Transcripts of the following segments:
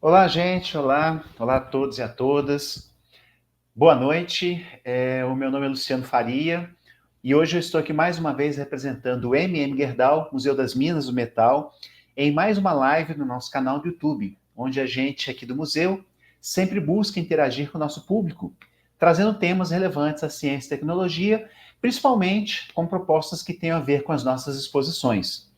Olá, gente. Olá. Olá a todos e a todas. Boa noite. O meu nome é Luciano Faria e hoje eu estou aqui mais uma vez representando o MM Gerdau, Museu das Minas do Metal, em mais uma live no nosso canal do YouTube, onde a gente aqui do museu sempre busca interagir com o nosso público, trazendo temas relevantes à ciência e tecnologia, principalmente com propostas que tenham a ver com as nossas exposições.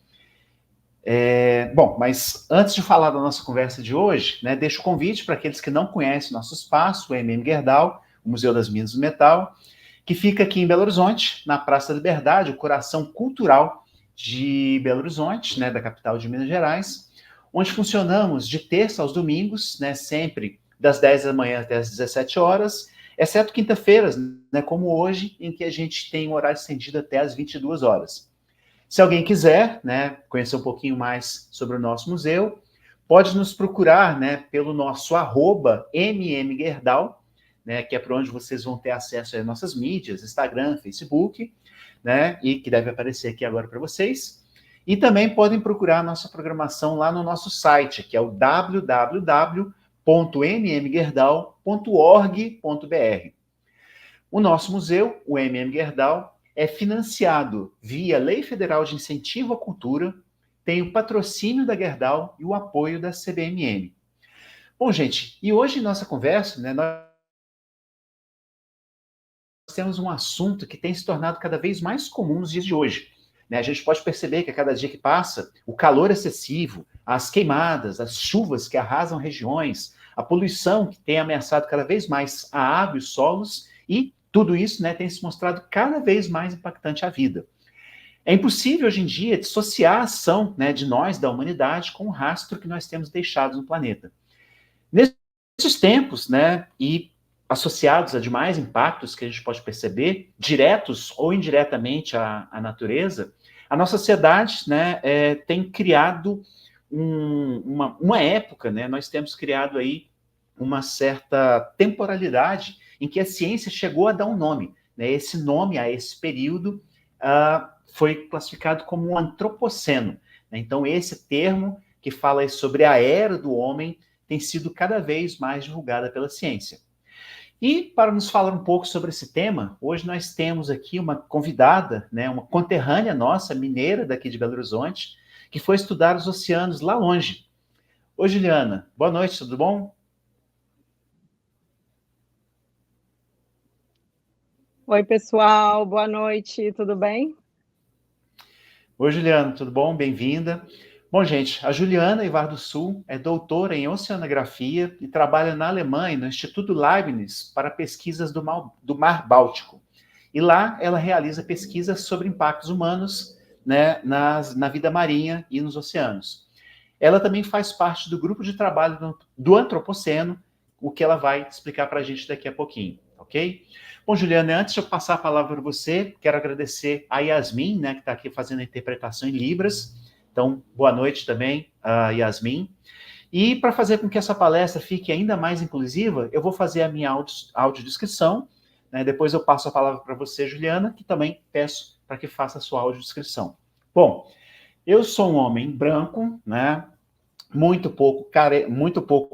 Bom, mas antes de falar da nossa conversa de hoje, né, deixo o convite para aqueles que não conhecem nosso espaço, o MM Gerdau, o Museu das Minas do Metal, que fica aqui em Belo Horizonte, na Praça da Liberdade, o coração cultural de Belo Horizonte, né, da capital de Minas Gerais, onde funcionamos de terça aos domingos, né, sempre das 10 da manhã até as 17 horas, exceto quinta-feiras, né, como hoje, em que a gente tem um horário estendido até as 22 horas. Se alguém quiser, né, conhecer um pouquinho mais sobre o nosso museu, pode nos procurar, né, pelo nosso @mmgerdau, né, que é para onde vocês vão ter acesso às nossas mídias, Instagram, Facebook, né, e que deve aparecer aqui agora para vocês. E também podem procurar a nossa programação lá no nosso site, que é o www.mmgerdau.org.br. O nosso museu, o MM Gerdau, é financiado via Lei Federal de Incentivo à Cultura, tem o patrocínio da Gerdau e o apoio da CBMM. Bom, gente, e hoje nossa conversa, né, nós temos um assunto que tem se tornado cada vez mais comum nos dias de hoje. Né? A gente pode perceber que a cada dia que passa, o calor excessivo, as queimadas, as chuvas que arrasam regiões, a poluição que tem ameaçado cada vez mais a água e os solos, e tudo isso, né, tem se mostrado cada vez mais impactante à vida. É impossível hoje em dia dissociar a ação, né, de nós, da humanidade, com o rastro que nós temos deixado no planeta. Nesses tempos, né, e associados a demais impactos que a gente pode perceber, diretos ou indiretamente à natureza, a nossa sociedade, né, tem criado uma época, né, nós temos criado aí uma certa temporalidade em que a ciência chegou a dar um nome. Né, esse nome a esse período foi classificado como um antropoceno. Né, então, esse termo que fala sobre a era do homem tem sido cada vez mais divulgada pela ciência. E para nos falar um pouco sobre esse tema, hoje nós temos aqui uma convidada, né, uma conterrânea nossa, mineira daqui de Belo Horizonte, que foi estudar os oceanos lá longe. Oi, Juliana. Boa noite, tudo bom? Oi, pessoal, boa noite, tudo bem? Oi, Juliana, tudo bom? Bem-vinda. Bom, gente, a Juliana Ivar do Sul é doutora em oceanografia e trabalha na Alemanha, no Instituto Leibniz, para pesquisas do Mar Báltico. E lá ela realiza pesquisas sobre impactos humanos, né, na vida marinha e nos oceanos. Ela também faz parte do grupo de trabalho do Antropoceno, o que ela vai explicar para a gente daqui a pouquinho, ok? Bom, Juliana, antes de eu passar a palavra para você, quero agradecer a Yasmin, né, que está aqui fazendo a interpretação em Libras. Então, boa noite também, a Yasmin. E para fazer com que essa palestra fique ainda mais inclusiva, eu vou fazer a minha audiodescrição, né? Depois eu passo a palavra para você, Juliana, que também peço para que faça a sua audiodescrição. Bom, eu sou um homem branco, né? Muito pouco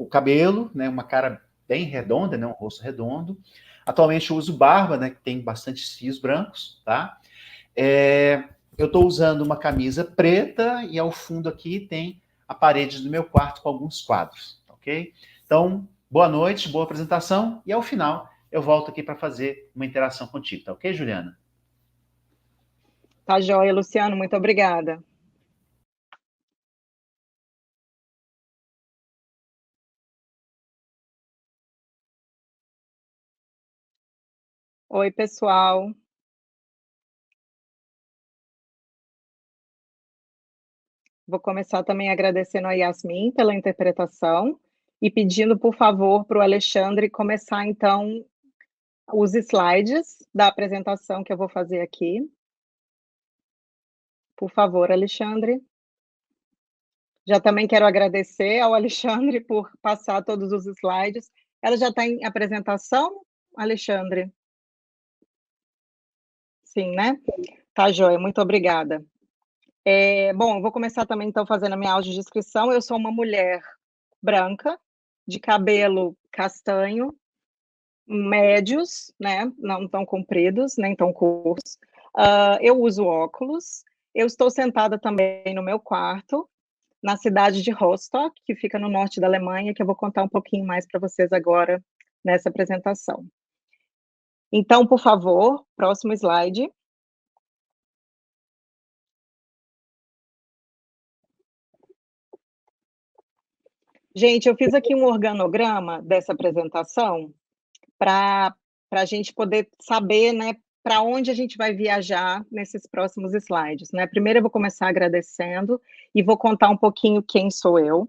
cabelo, né? Uma cara bem redonda, né? Um rosto redondo. Atualmente eu uso barba, né? Que tem bastantes fios brancos, tá? Eu estou usando uma camisa preta e ao fundo aqui tem a parede do meu quarto com alguns quadros, ok? Então, boa noite, boa apresentação e ao final eu volto aqui para fazer uma interação contigo, tá ok, Juliana? Tá joia, Luciano, muito obrigada. Oi, pessoal. Vou começar também agradecendo a Yasmin pela interpretação e pedindo, por favor, para o Alexandre começar, então, os slides da apresentação que eu vou fazer aqui. Por favor, Alexandre. Já também quero agradecer ao Alexandre por passar todos os slides. Ela já está em apresentação, Alexandre? Sim, né? Tá joia, muito obrigada. Bom, eu vou começar também, então, fazendo a minha audiodescrição. Eu sou uma mulher branca, de cabelo castanho, médios, né, não tão compridos, nem tão curtos. Eu uso óculos, eu estou sentada também no meu quarto, na cidade de Rostock, que fica no norte da Alemanha, que eu vou contar um pouquinho mais para vocês agora nessa apresentação. Então, por favor, próximo slide. Gente, eu fiz aqui um organograma dessa apresentação para a gente poder saber, né, para onde a gente vai viajar nesses próximos slides, né. Primeiro eu vou começar agradecendo e vou contar um pouquinho quem sou eu.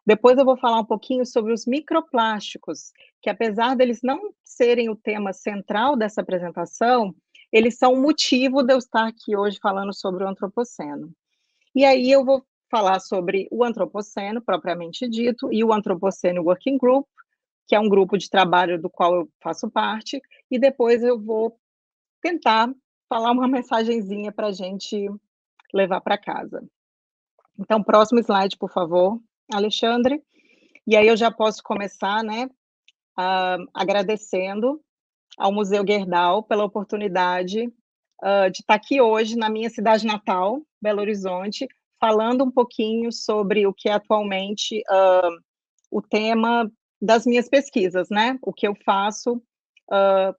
Depois eu vou falar um pouquinho sobre os microplásticos, que apesar deles não serem o tema central dessa apresentação, eles são o motivo de eu estar aqui hoje falando sobre o antropoceno. E aí eu vou falar sobre o antropoceno propriamente dito e o Antropoceno Working Group, que é um grupo de trabalho do qual eu faço parte, e depois eu vou tentar falar uma mensagenzinha para a gente levar para casa. Então, próximo slide, por favor, Alexandre. E aí eu já posso começar, né, agradecendo ao Museu Gerdau pela oportunidade de estar aqui hoje na minha cidade natal, Belo Horizonte, falando um pouquinho sobre o que é atualmente o tema das minhas pesquisas, né? O que eu faço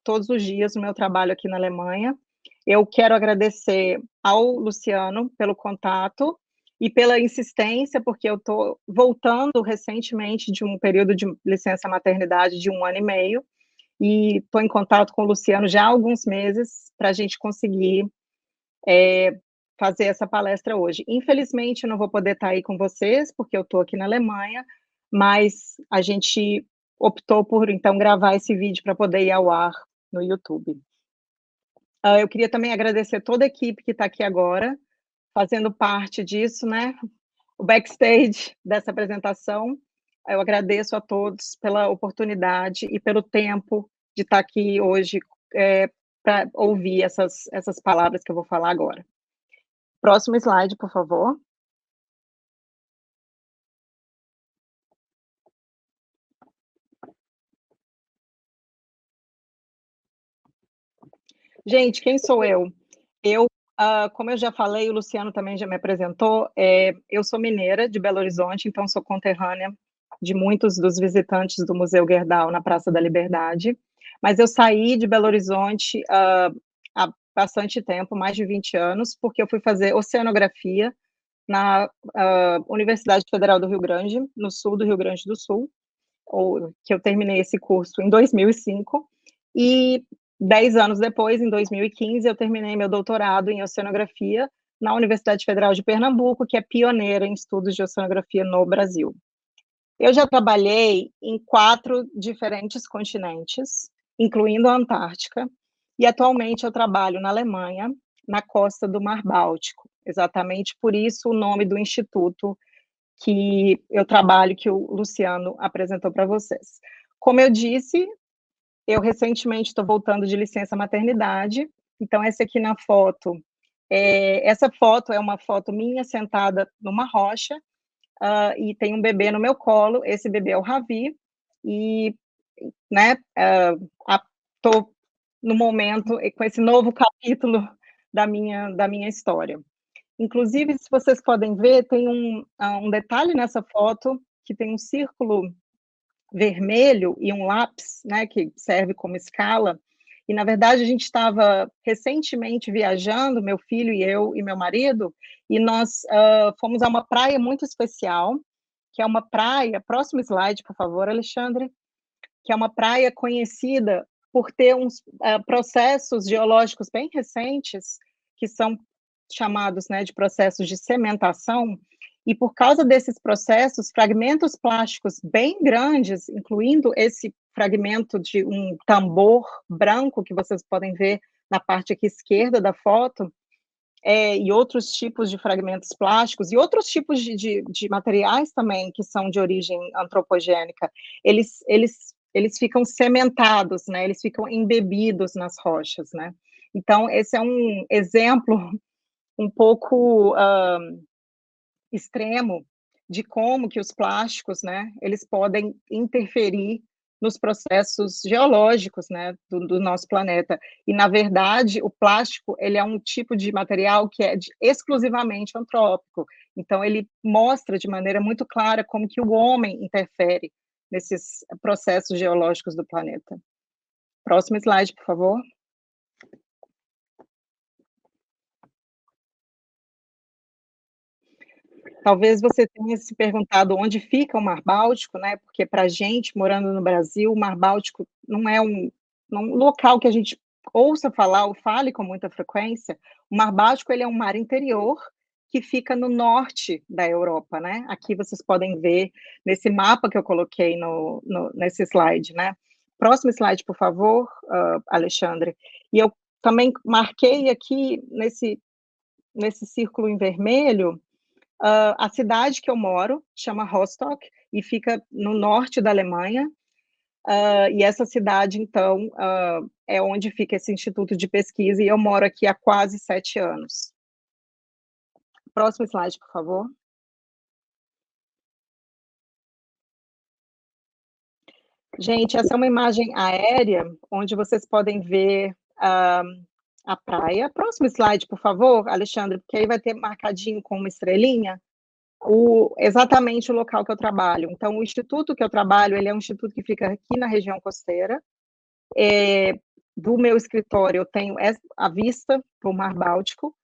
todos os dias no meu trabalho aqui na Alemanha. Eu quero agradecer ao Luciano pelo contato e pela insistência, porque eu estou voltando recentemente de um período de licença maternidade de 1 ano e meio, e estou em contato com o Luciano já há alguns meses para a gente conseguir fazer essa palestra hoje. Infelizmente, eu não vou poder estar aí com vocês, porque eu estou aqui na Alemanha, mas a gente optou por, então, gravar esse vídeo para poder ir ao ar no YouTube. Eu queria também agradecer toda a equipe que está aqui agora, fazendo parte disso, né, o backstage dessa apresentação. Eu agradeço a todos pela oportunidade e pelo tempo de estar aqui hoje, para ouvir essas palavras que eu vou falar agora. Próximo slide, por favor. Gente, quem sou eu? Eu, como eu já falei, o Luciano também já me apresentou, eu sou mineira de Belo Horizonte, então sou conterrânea de muitos dos visitantes do Museu Gerdau na Praça da Liberdade, mas eu saí de Belo Horizonte, há bastante tempo, mais de 20 anos, porque eu fui fazer oceanografia na Universidade Federal do Rio Grande, no sul do Rio Grande do Sul, que eu terminei esse curso em 2005, e 10 anos depois, em 2015, eu terminei meu doutorado em oceanografia na Universidade Federal de Pernambuco, que é pioneira em estudos de oceanografia no Brasil. Eu já trabalhei em 4 diferentes continentes, incluindo a Antártica, e atualmente eu trabalho na Alemanha, na costa do Mar Báltico, exatamente por isso o nome do instituto que eu trabalho, que o Luciano apresentou para vocês. Como eu disse, eu recentemente estou voltando de licença maternidade, então essa aqui na foto, essa foto é uma foto minha sentada numa rocha, e tem um bebê no meu colo, esse bebê é o Ravi, e, né, estou no momento com esse novo capítulo da minha história. Inclusive, se vocês podem ver, tem um detalhe nessa foto, que tem um círculo vermelho e um lápis, né, que serve como escala, e na verdade a gente estava recentemente viajando, meu filho e eu e meu marido, e nós fomos a uma praia muito especial, que é uma praia, próximo slide, por favor, Alexandre, que é uma praia conhecida por ter uns processos geológicos bem recentes, que são chamados, né, de processos de cementação, e por causa desses processos, fragmentos plásticos bem grandes, incluindo esse fragmento de um tambor branco que vocês podem ver na parte aqui esquerda da foto, e outros tipos de fragmentos plásticos e outros tipos de materiais também que são de origem antropogênica, eles ficam cementados, né, eles ficam embebidos nas rochas, né. Então esse é um exemplo um pouco extremo de como que os plásticos, né, eles podem interferir nos processos geológicos, né, do nosso planeta. E, na verdade, o plástico, ele é um tipo de material que é exclusivamente antrópico. Então, ele mostra de maneira muito clara como que o homem interfere nesses processos geológicos do planeta. Próximo slide, por favor. Talvez você tenha se perguntado onde fica o Mar Báltico, né, porque para a gente, morando no Brasil, o Mar Báltico não é um local que a gente ouça falar ou fale com muita frequência. O Mar Báltico, ele é um mar interior que fica no norte da Europa, né. Aqui vocês podem ver nesse mapa que eu coloquei nesse slide, né. Próximo slide, por favor, Alexandre. E eu também marquei aqui nesse círculo em vermelho, a cidade que eu moro chama Rostock e fica no norte da Alemanha. E essa cidade, então, é onde fica esse instituto de pesquisa e eu moro aqui há quase 7 anos. Próximo slide, por favor. Gente, essa é uma imagem aérea, onde vocês podem ver a praia. Próximo slide, por favor, Alexandre, porque aí vai ter marcadinho com uma estrelinha. Exatamente o local que eu trabalho. Então, o instituto que eu trabalho, ele é um instituto que fica aqui na região costeira. Do meu escritório, eu tenho a vista para o Mar Báltico,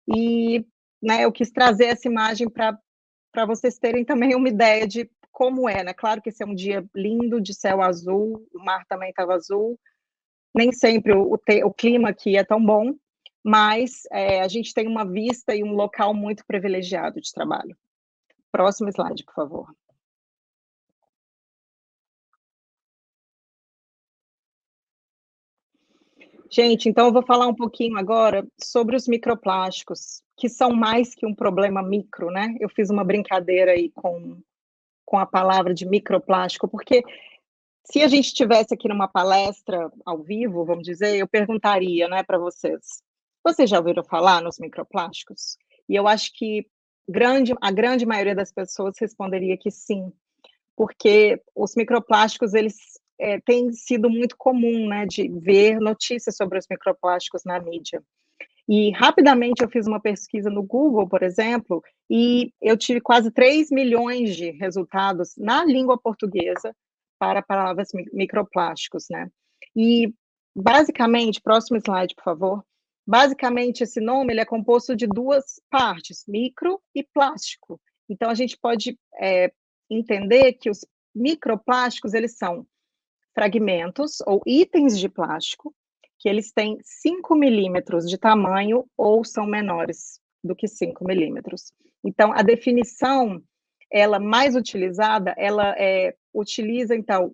e, né, eu quis trazer essa imagem para vocês terem também uma ideia de como é, né? Claro que esse é um dia lindo, de céu azul, o mar também estava azul, nem sempre o clima aqui é tão bom, mas a gente tem uma vista e um local muito privilegiado de trabalho. Próximo slide, por favor. Gente, então eu vou falar um pouquinho agora sobre os microplásticos, que são mais que um problema micro, né? Eu fiz uma brincadeira aí com a palavra de microplástico, porque se a gente estivesse aqui numa palestra ao vivo, vamos dizer, eu perguntaria, né, para vocês: vocês já ouviram falar nos microplásticos? E eu acho que a grande maioria das pessoas responderia que sim, porque os microplásticos, eles têm sido muito comum, né, de ver notícias sobre os microplásticos na mídia. E rapidamente eu fiz uma pesquisa no Google, por exemplo, e eu tive quase 3 milhões de resultados na língua portuguesa para palavras microplásticos, né. E basicamente, próximo slide, por favor. Basicamente, esse nome, ele é composto de 2 partes, micro e plástico. Então a gente pode entender que os microplásticos, eles são fragmentos ou itens de plástico que eles têm 5 milímetros de tamanho ou são menores do que 5 milímetros. Então, a definição, ela mais utilizada, ela utiliza, então,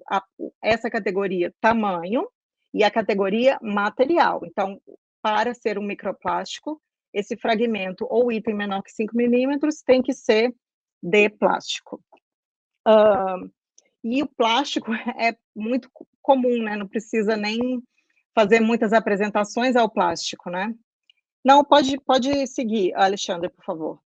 essa categoria tamanho e a categoria material. Então, para ser um microplástico, esse fragmento ou item menor que 5 milímetros tem que ser de plástico. E o plástico é muito comum, né, não precisa nem fazer muitas apresentações ao plástico, né. Não, pode seguir, Alexandre, por favor.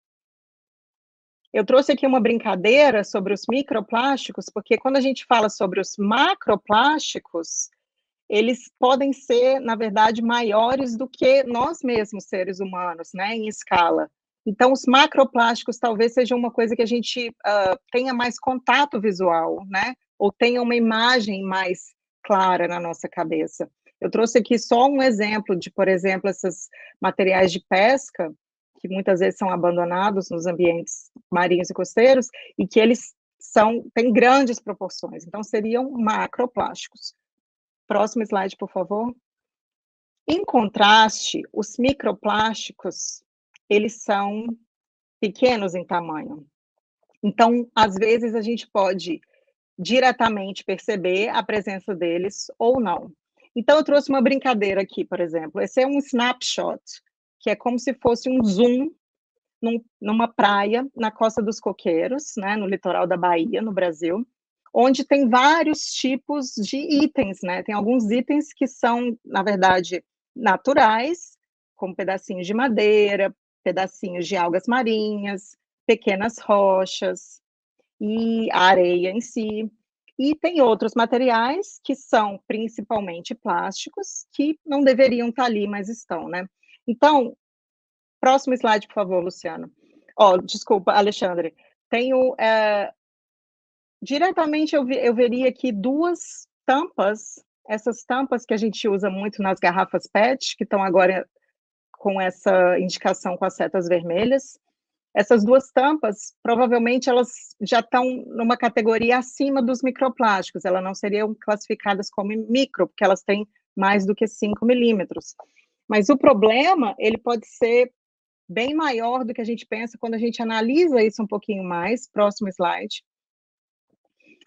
Eu trouxe aqui uma brincadeira sobre os microplásticos, porque quando a gente fala sobre os macroplásticos, eles podem ser, na verdade, maiores do que nós mesmos, seres humanos, né, em escala. Então, os macroplásticos talvez sejam uma coisa que a gente tenha mais contato visual, né, ou tenha uma imagem mais clara na nossa cabeça. Eu trouxe aqui só um exemplo de, por exemplo, esses materiais de pesca, que muitas vezes são abandonados nos ambientes marinhos e costeiros, e que eles têm grandes proporções, então seriam macroplásticos. Próximo slide, por favor. Em contraste, os microplásticos, eles são pequenos em tamanho. Então, às vezes, a gente pode diretamente perceber a presença deles ou não. Então, eu trouxe uma brincadeira aqui, por exemplo. Esse é um snapshot, que é como se fosse um zoom numa praia na Costa dos Coqueiros, né, no litoral da Bahia, no Brasil, onde tem vários tipos de itens, né? Tem alguns itens que são, na verdade, naturais, como pedacinhos de madeira, pedacinhos de algas marinhas, pequenas rochas, e a areia em si. E tem outros materiais que são principalmente plásticos, que não deveriam estar ali, mas estão, né? Então, próximo slide, por favor, Luciano. Desculpa, Alexandre. Tenho, diretamente eu veria aqui duas tampas, essas tampas que a gente usa muito nas garrafas PET, que estão agora com essa indicação com as setas vermelhas. Essas duas tampas, provavelmente, elas já estão numa categoria acima dos microplásticos, elas não seriam classificadas como micro, porque elas têm mais do que 5 milímetros. Mas o problema, ele pode ser bem maior do que a gente pensa quando a gente analisa isso um pouquinho mais. Próximo slide.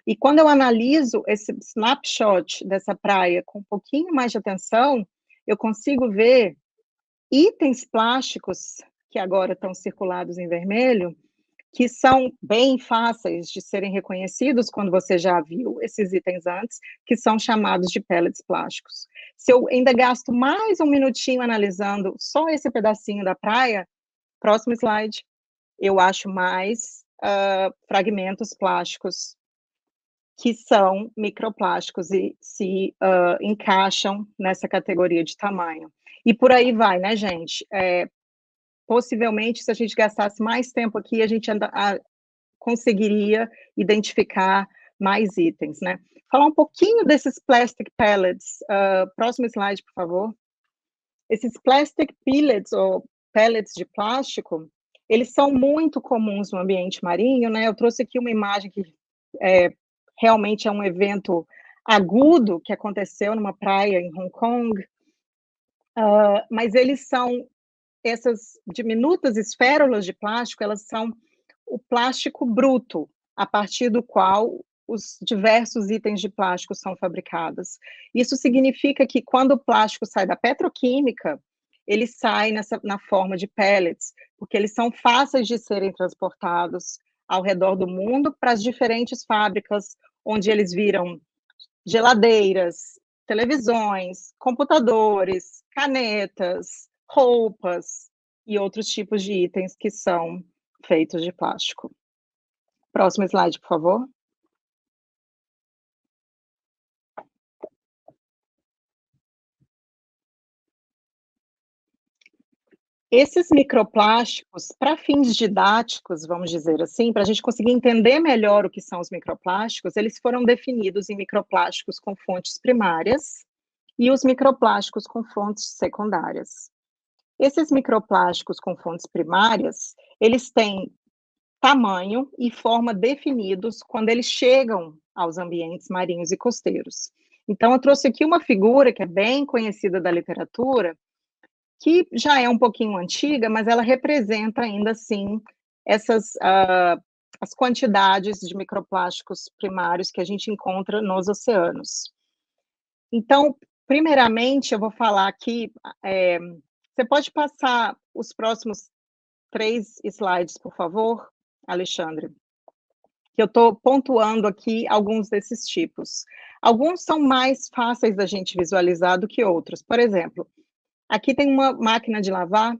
E quando eu analiso esse snapshot dessa praia com um pouquinho mais de atenção, eu consigo ver itens plásticos que agora estão circulados em vermelho, que são bem fáceis de serem reconhecidos quando você já viu esses itens antes, que são chamados de pellets plásticos. Se eu ainda gasto mais um minutinho analisando só esse pedacinho da praia, próximo slide, eu acho mais fragmentos plásticos que são microplásticos e se encaixam nessa categoria de tamanho. E por aí vai, né, gente? Possivelmente, se a gente gastasse mais tempo aqui, a gente conseguiria identificar mais itens, né? Falar um pouquinho desses plastic pellets. Próximo slide, por favor. Esses plastic pellets, ou pellets de plástico, eles são muito comuns no ambiente marinho, né? Eu trouxe aqui uma imagem que realmente é um evento agudo que aconteceu numa praia em Hong Kong, mas eles são essas diminutas esférulas de plástico, elas são o plástico bruto, a partir do qual os diversos itens de plástico são fabricados. Isso significa que quando o plástico sai da petroquímica, ele sai na forma de pellets, porque eles são fáceis de serem transportados ao redor do mundo para as diferentes fábricas, onde eles viram geladeiras, televisões, computadores, canetas, roupas e outros tipos de itens que são feitos de plástico. Próximo slide, por favor. Esses microplásticos, para fins didáticos, vamos dizer assim, para a gente conseguir entender melhor o que são os microplásticos, eles foram definidos em microplásticos com fontes primárias e os microplásticos com fontes secundárias. Esses microplásticos com fontes primárias, eles têm tamanho e forma definidos quando eles chegam aos ambientes marinhos e costeiros. Então, eu trouxe aqui uma figura que é bem conhecida da literatura, que já é um pouquinho antiga, mas ela representa ainda assim essas as quantidades de microplásticos primários que a gente encontra nos oceanos. Então, primeiramente, eu vou falar aqui, você pode passar os próximos 3 slides, por favor, Alexandre? Que eu estou pontuando aqui alguns desses tipos. Alguns são mais fáceis da gente visualizar do que outros. Por exemplo, aqui tem uma máquina de lavar,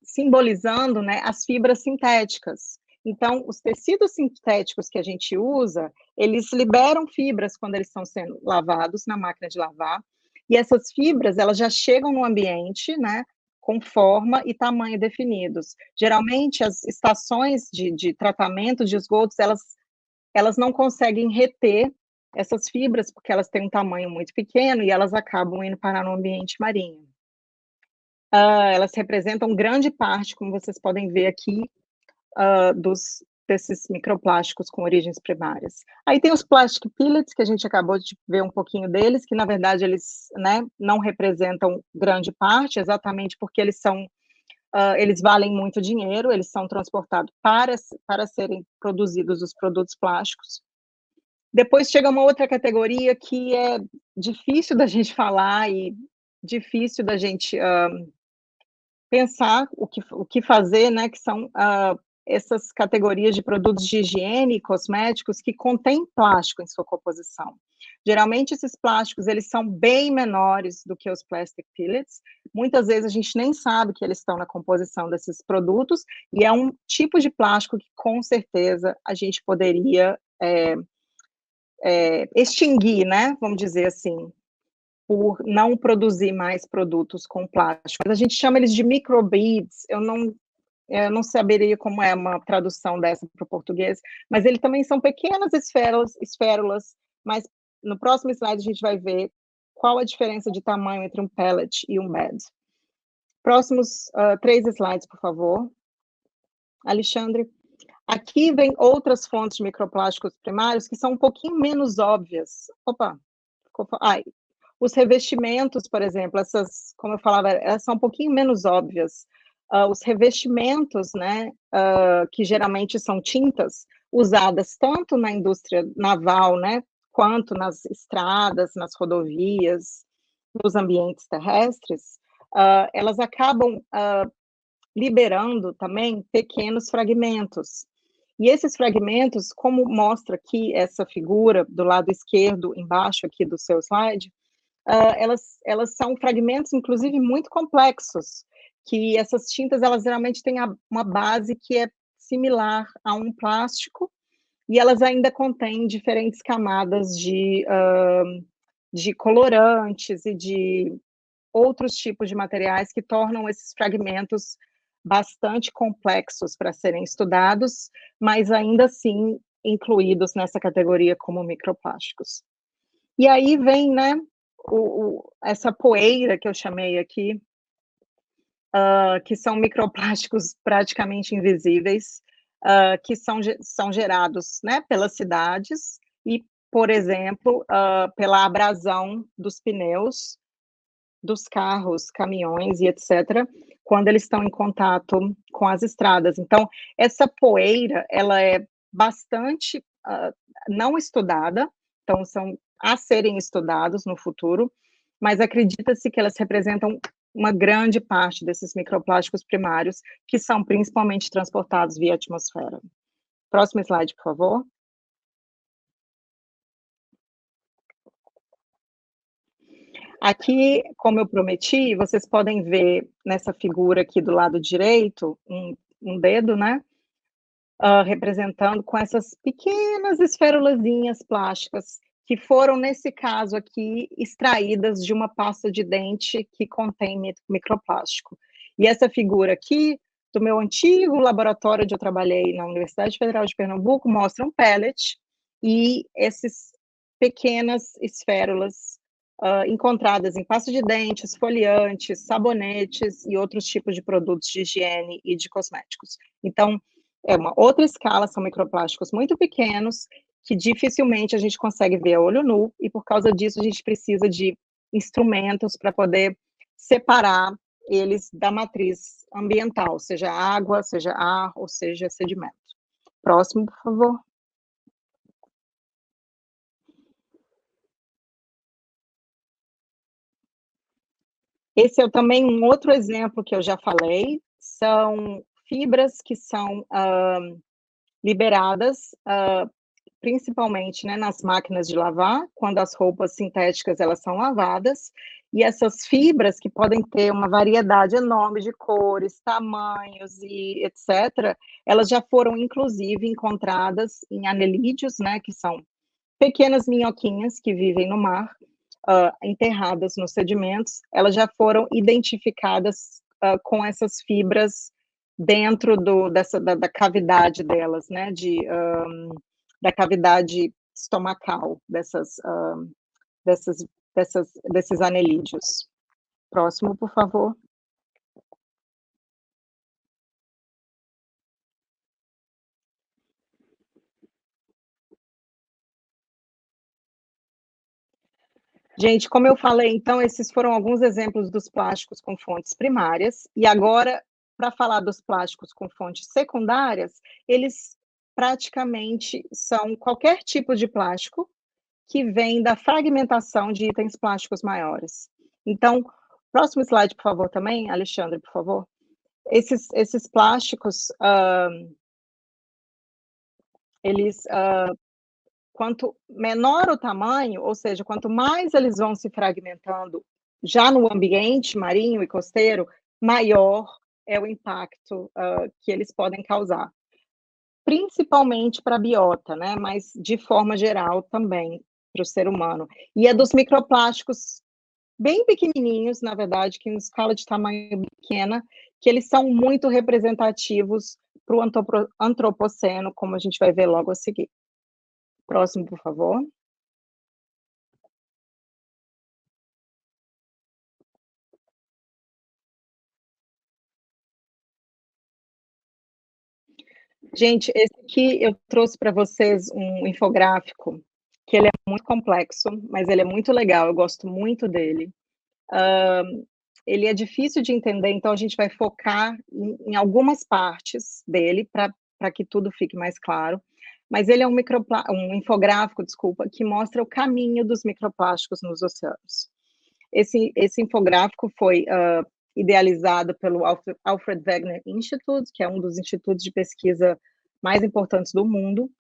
simbolizando, né, as fibras sintéticas. Então, os tecidos sintéticos que a gente usa, eles liberam fibras quando eles estão sendo lavados na máquina de lavar, e essas fibras, elas já chegam no ambiente, né, com forma e tamanho definidos. Geralmente, as estações de tratamento de esgotos, elas não conseguem reter essas fibras, porque elas têm um tamanho muito pequeno e elas acabam indo parar no ambiente marinho. Elas representam grande parte, como vocês podem ver aqui, desses microplásticos com origens primárias. Aí tem os plastic pellets, que a gente acabou de ver um pouquinho deles, que na verdade eles, né, não representam grande parte, exatamente porque eles são, eles valem muito dinheiro, eles são transportados para serem produzidos os produtos plásticos. Depois chega uma outra categoria que é difícil da gente falar e difícil da gente pensar o que fazer, né, que são essas categorias de produtos de higiene e cosméticos que contêm plástico em sua composição. Geralmente, esses plásticos, eles são bem menores do que os plastic pellets. Muitas vezes, a gente nem sabe que eles estão na composição desses produtos, e é um tipo de plástico que, com certeza, a gente poderia extinguir, né, vamos dizer assim, por não produzir mais produtos com plástico. Mas a gente chama eles de microbeads, eu não saberia como é uma tradução dessa para o português, mas eles também são pequenas esférulas, mas no próximo slide a gente vai ver qual a diferença de tamanho entre um pellet e um bed. Próximos 3 slides, por favor. Alexandre. Aqui vem outras fontes de microplásticos primários que são um pouquinho menos óbvias. Opa, os revestimentos, por exemplo, essas, como eu falava, elas são um pouquinho menos óbvias. Os revestimentos, né, que geralmente são tintas, usadas tanto na indústria naval, né, quanto nas estradas, nas rodovias, nos ambientes terrestres, elas acabam liberando também pequenos fragmentos. E esses fragmentos, como mostra aqui essa figura do lado esquerdo, embaixo aqui do seu slide, elas são fragmentos, inclusive, muito complexos, que essas tintas, elas geralmente têm uma base que é similar a um plástico, e elas ainda contêm diferentes camadas de colorantes e de outros tipos de materiais que tornam esses fragmentos bastante complexos para serem estudados, mas ainda assim incluídos nessa categoria como microplásticos. E aí vem, né, essa poeira que eu chamei aqui, que são microplásticos praticamente invisíveis, que são gerados, né, pelas cidades e, por exemplo, pela abrasão dos pneus, dos carros, caminhões e etc., quando eles estão em contato com as estradas. Então, essa poeira, ela é bastante não estudada, então são a serem estudados no futuro, mas acredita-se que elas representam uma grande parte desses microplásticos primários, que são principalmente transportados via atmosfera. Próximo slide, por favor. Aqui, como eu prometi, vocês podem ver nessa figura aqui do lado direito, um dedo, né? Representando com essas pequenas esferulazinhas plásticas que foram, nesse caso aqui, extraídas de uma pasta de dente que contém microplástico. E essa figura aqui, do meu antigo laboratório onde eu trabalhei na Universidade Federal de Pernambuco, mostra um pellet e essas pequenas esférulas encontradas em pasta de dente, esfoliantes, sabonetes e outros tipos de produtos de higiene e de cosméticos. Então, é uma outra escala, são microplásticos muito pequenos, que dificilmente a gente consegue ver a olho nu, e por causa disso a gente precisa de instrumentos para poder separar eles da matriz ambiental, seja água, seja ar, ou seja sedimento. Próximo, por favor. Esse é também um outro exemplo que eu já falei, são fibras que são liberadas, principalmente, né, nas máquinas de lavar, quando as roupas sintéticas elas são lavadas, e essas fibras, que podem ter uma variedade enorme de cores, tamanhos e etc., elas já foram, inclusive, encontradas em anelídeos, né, que são pequenas minhoquinhas que vivem no mar, enterradas nos sedimentos, elas já foram identificadas com essas fibras dentro da cavidade delas, né, da cavidade estomacal desses anelídeos. Próximo, por favor. Gente, como eu falei, então, esses foram alguns exemplos dos plásticos com fontes primárias, e agora, para falar dos plásticos com fontes secundárias, eles praticamente são qualquer tipo de plástico que vem da fragmentação de itens plásticos maiores. Então, próximo slide, por favor, também, Alexandre, por favor. Esses plásticos, eles quanto menor o tamanho, ou seja, quanto mais eles vão se fragmentando já no ambiente marinho e costeiro, maior é o impacto que eles podem causar. Principalmente para a biota, né? Mas de forma geral também para o ser humano. E é dos microplásticos bem pequenininhos, na verdade, que em escala de tamanho pequena, que eles são muito representativos para o antropoceno, como a gente vai ver logo a seguir. Próximo, por favor. Gente, esse aqui eu trouxe para vocês um infográfico, que ele é muito complexo, mas ele é muito legal, eu gosto muito dele. Ele é difícil de entender, então a gente vai focar em algumas partes dele para que tudo fique mais claro. Mas ele é um infográfico, desculpa, que mostra o caminho dos microplásticos nos oceanos. Esse infográfico foi idealizado pelo Alfred Wegener Institute, que é um dos institutos de pesquisa mais importantes do mundo.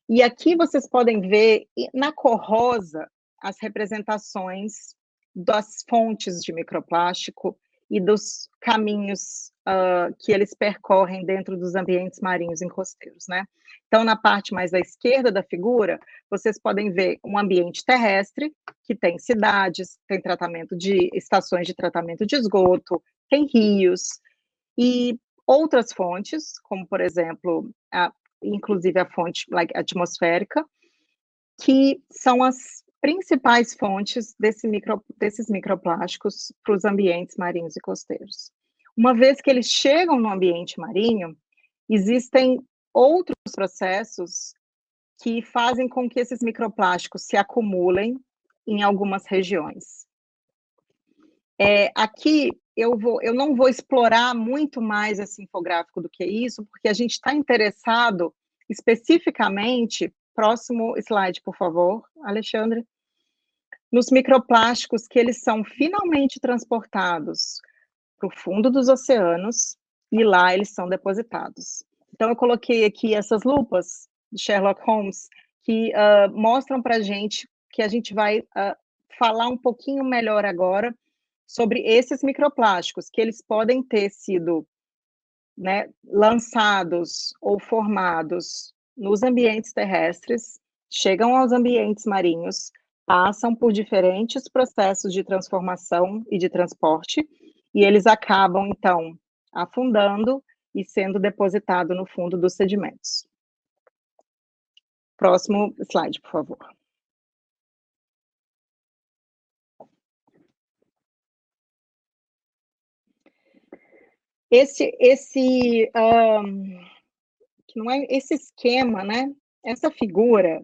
E aqui vocês podem ver, na cor rosa, as representações das fontes de microplástico e dos caminhos que eles percorrem dentro dos ambientes marinhos e costeiros, né? Então, na parte mais à esquerda da figura, vocês podem ver um ambiente terrestre, que tem cidades, tem estações de tratamento de esgoto, tem rios, e outras fontes, como, por exemplo, inclusive a fonte atmosférica, que são as principais fontes desses microplásticos para os ambientes marinhos e costeiros. Uma vez que eles chegam no ambiente marinho, existem outros processos que fazem com que esses microplásticos se acumulem em algumas regiões. Aqui eu não vou explorar muito mais esse infográfico do que isso, porque a gente está interessado especificamente. Próximo slide, por favor, Alexandre. Nos microplásticos que eles são finalmente transportados para o fundo dos oceanos e lá eles são depositados. Então, eu coloquei aqui essas lupas de Sherlock Holmes que mostram para a gente que a gente vai falar um pouquinho melhor agora sobre esses microplásticos, que eles podem ter sido, né, lançados ou formados nos ambientes terrestres, chegam aos ambientes marinhos, passam por diferentes processos de transformação e de transporte, e eles acabam, então, afundando e sendo depositado no fundo dos sedimentos. Próximo slide, por favor. Esse esquema, né? Essa figura,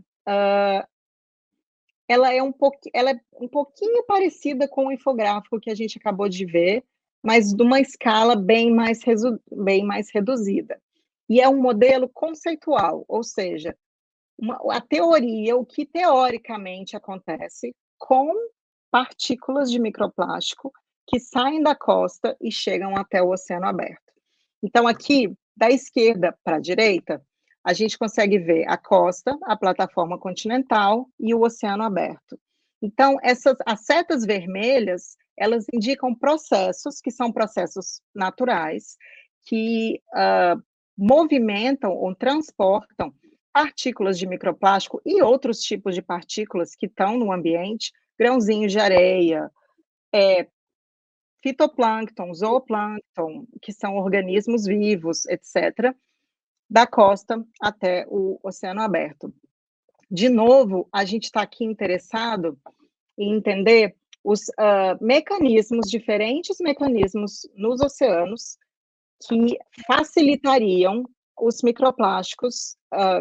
ela é um pouquinho parecida com o infográfico que a gente acabou de ver, mas de uma escala bem mais reduzida. E é um modelo conceitual, ou seja, a teoria, o que teoricamente acontece com partículas de microplástico que saem da costa e chegam até o oceano aberto. Então, aqui, da esquerda para a direita, a gente consegue ver a costa, a plataforma continental e o oceano aberto. Então, as setas vermelhas, elas indicam processos, que são processos naturais, que movimentam ou transportam partículas de microplástico e outros tipos de partículas que estão no ambiente, grãozinhos de areia, fitoplâncton, zooplâncton, que são organismos vivos, etc., da costa até o oceano aberto. De novo, a gente está aqui interessado em entender os diferentes mecanismos nos oceanos que facilitariam os microplásticos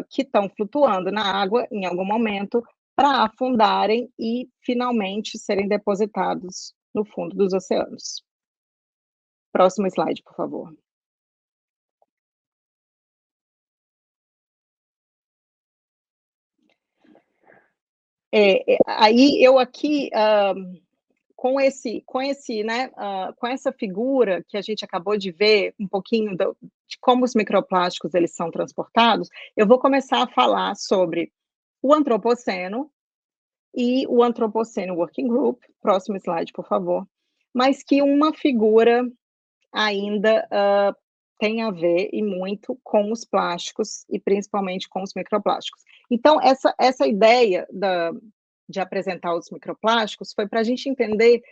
que estão flutuando na água em algum momento para afundarem e finalmente serem depositados no fundo dos oceanos. Próximo slide, por favor. Aí eu aqui com essa figura que a gente acabou de ver, um pouquinho de como os microplásticos eles são transportados, eu vou começar a falar sobre o Antropoceno e o Antropoceno Working Group, próximo slide, por favor, mas que uma figura ainda tem a ver e muito com os plásticos e principalmente com os microplásticos. Então, essa ideia de apresentar os microplásticos foi para a gente entender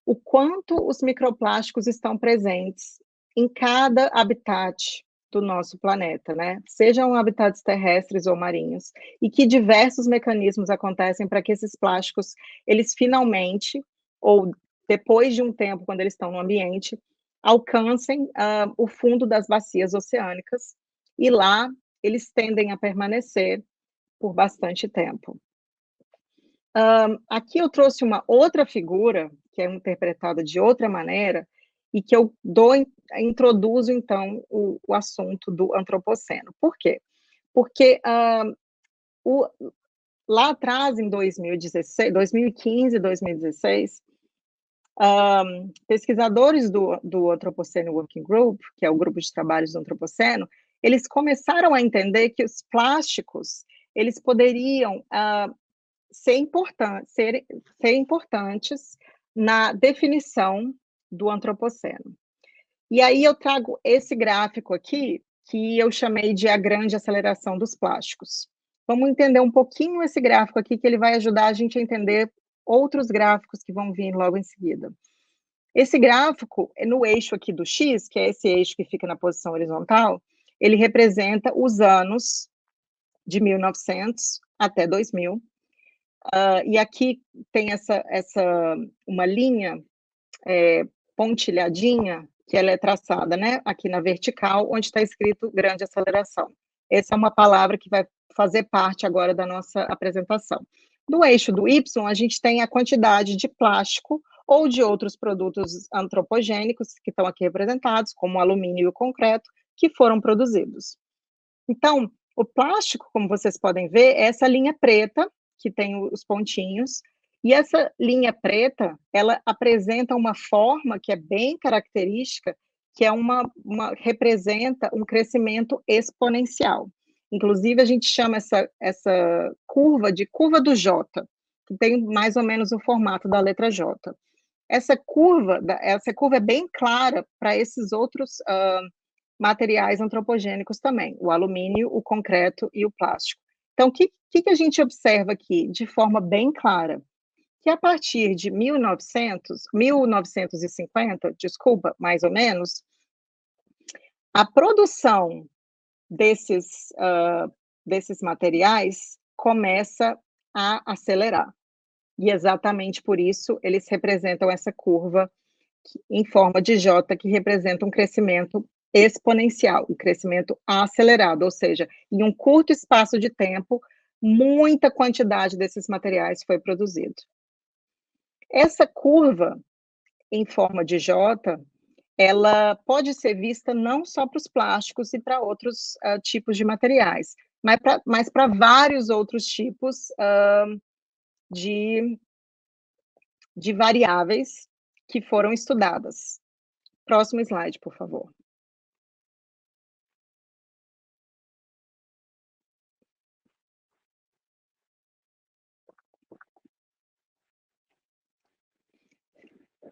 o quanto os microplásticos estão presentes em cada habitat do nosso planeta, né? Sejam habitats terrestres ou marinhos, e que diversos mecanismos acontecem para que esses plásticos, eles finalmente, ou depois de um tempo, quando eles estão no ambiente, alcancem o fundo das bacias oceânicas, e lá eles tendem a permanecer por bastante tempo. Aqui eu trouxe uma outra figura, que é interpretada de outra maneira, e que eu introduzo, então, o assunto do antropoceno. Por quê? Porque lá atrás, em 2015, 2016, pesquisadores do Antropoceno Working Group, que é o grupo de trabalhos do Antropoceno, eles começaram a entender que os plásticos, eles poderiam ser importantes na definição do antropoceno. E aí eu trago esse gráfico aqui, que eu chamei de a grande aceleração dos plásticos. Vamos entender um pouquinho esse gráfico aqui, que ele vai ajudar a gente a entender outros gráficos que vão vir logo em seguida. Esse gráfico, no eixo aqui do X, que é esse eixo que fica na posição horizontal, ele representa os anos de 1900 até 2000, e aqui tem uma linha pontilhadinha, que ela é traçada, né, aqui na vertical, onde está escrito grande aceleração. Essa é uma palavra que vai fazer parte agora da nossa apresentação. No eixo do Y, a gente tem a quantidade de plástico ou de outros produtos antropogênicos que estão aqui representados, como o alumínio e o concreto, que foram produzidos. Então, o plástico, como vocês podem ver, é essa linha preta, que tem os pontinhos, e essa linha preta, ela apresenta uma forma que é bem característica, que é representa um crescimento exponencial. Inclusive, a gente chama essa curva de curva do J, que tem mais ou menos o formato da letra J. Essa curva é bem clara para esses outros materiais antropogênicos também, o alumínio, o concreto e o plástico. Então, o que a gente observa aqui de forma bem clara? Que a partir de 1950, desculpa, mais ou menos, a produção desses materiais começa a acelerar. E exatamente por isso eles representam essa curva em forma de J, que representa um crescimento exponencial, um crescimento acelerado, ou seja, em um curto espaço de tempo, muita quantidade desses materiais foi produzido. Essa curva, em forma de J, ela pode ser vista não só para os plásticos e para outros tipos de materiais, mas para vários outros tipos de variáveis que foram estudadas. Próximo slide, por favor.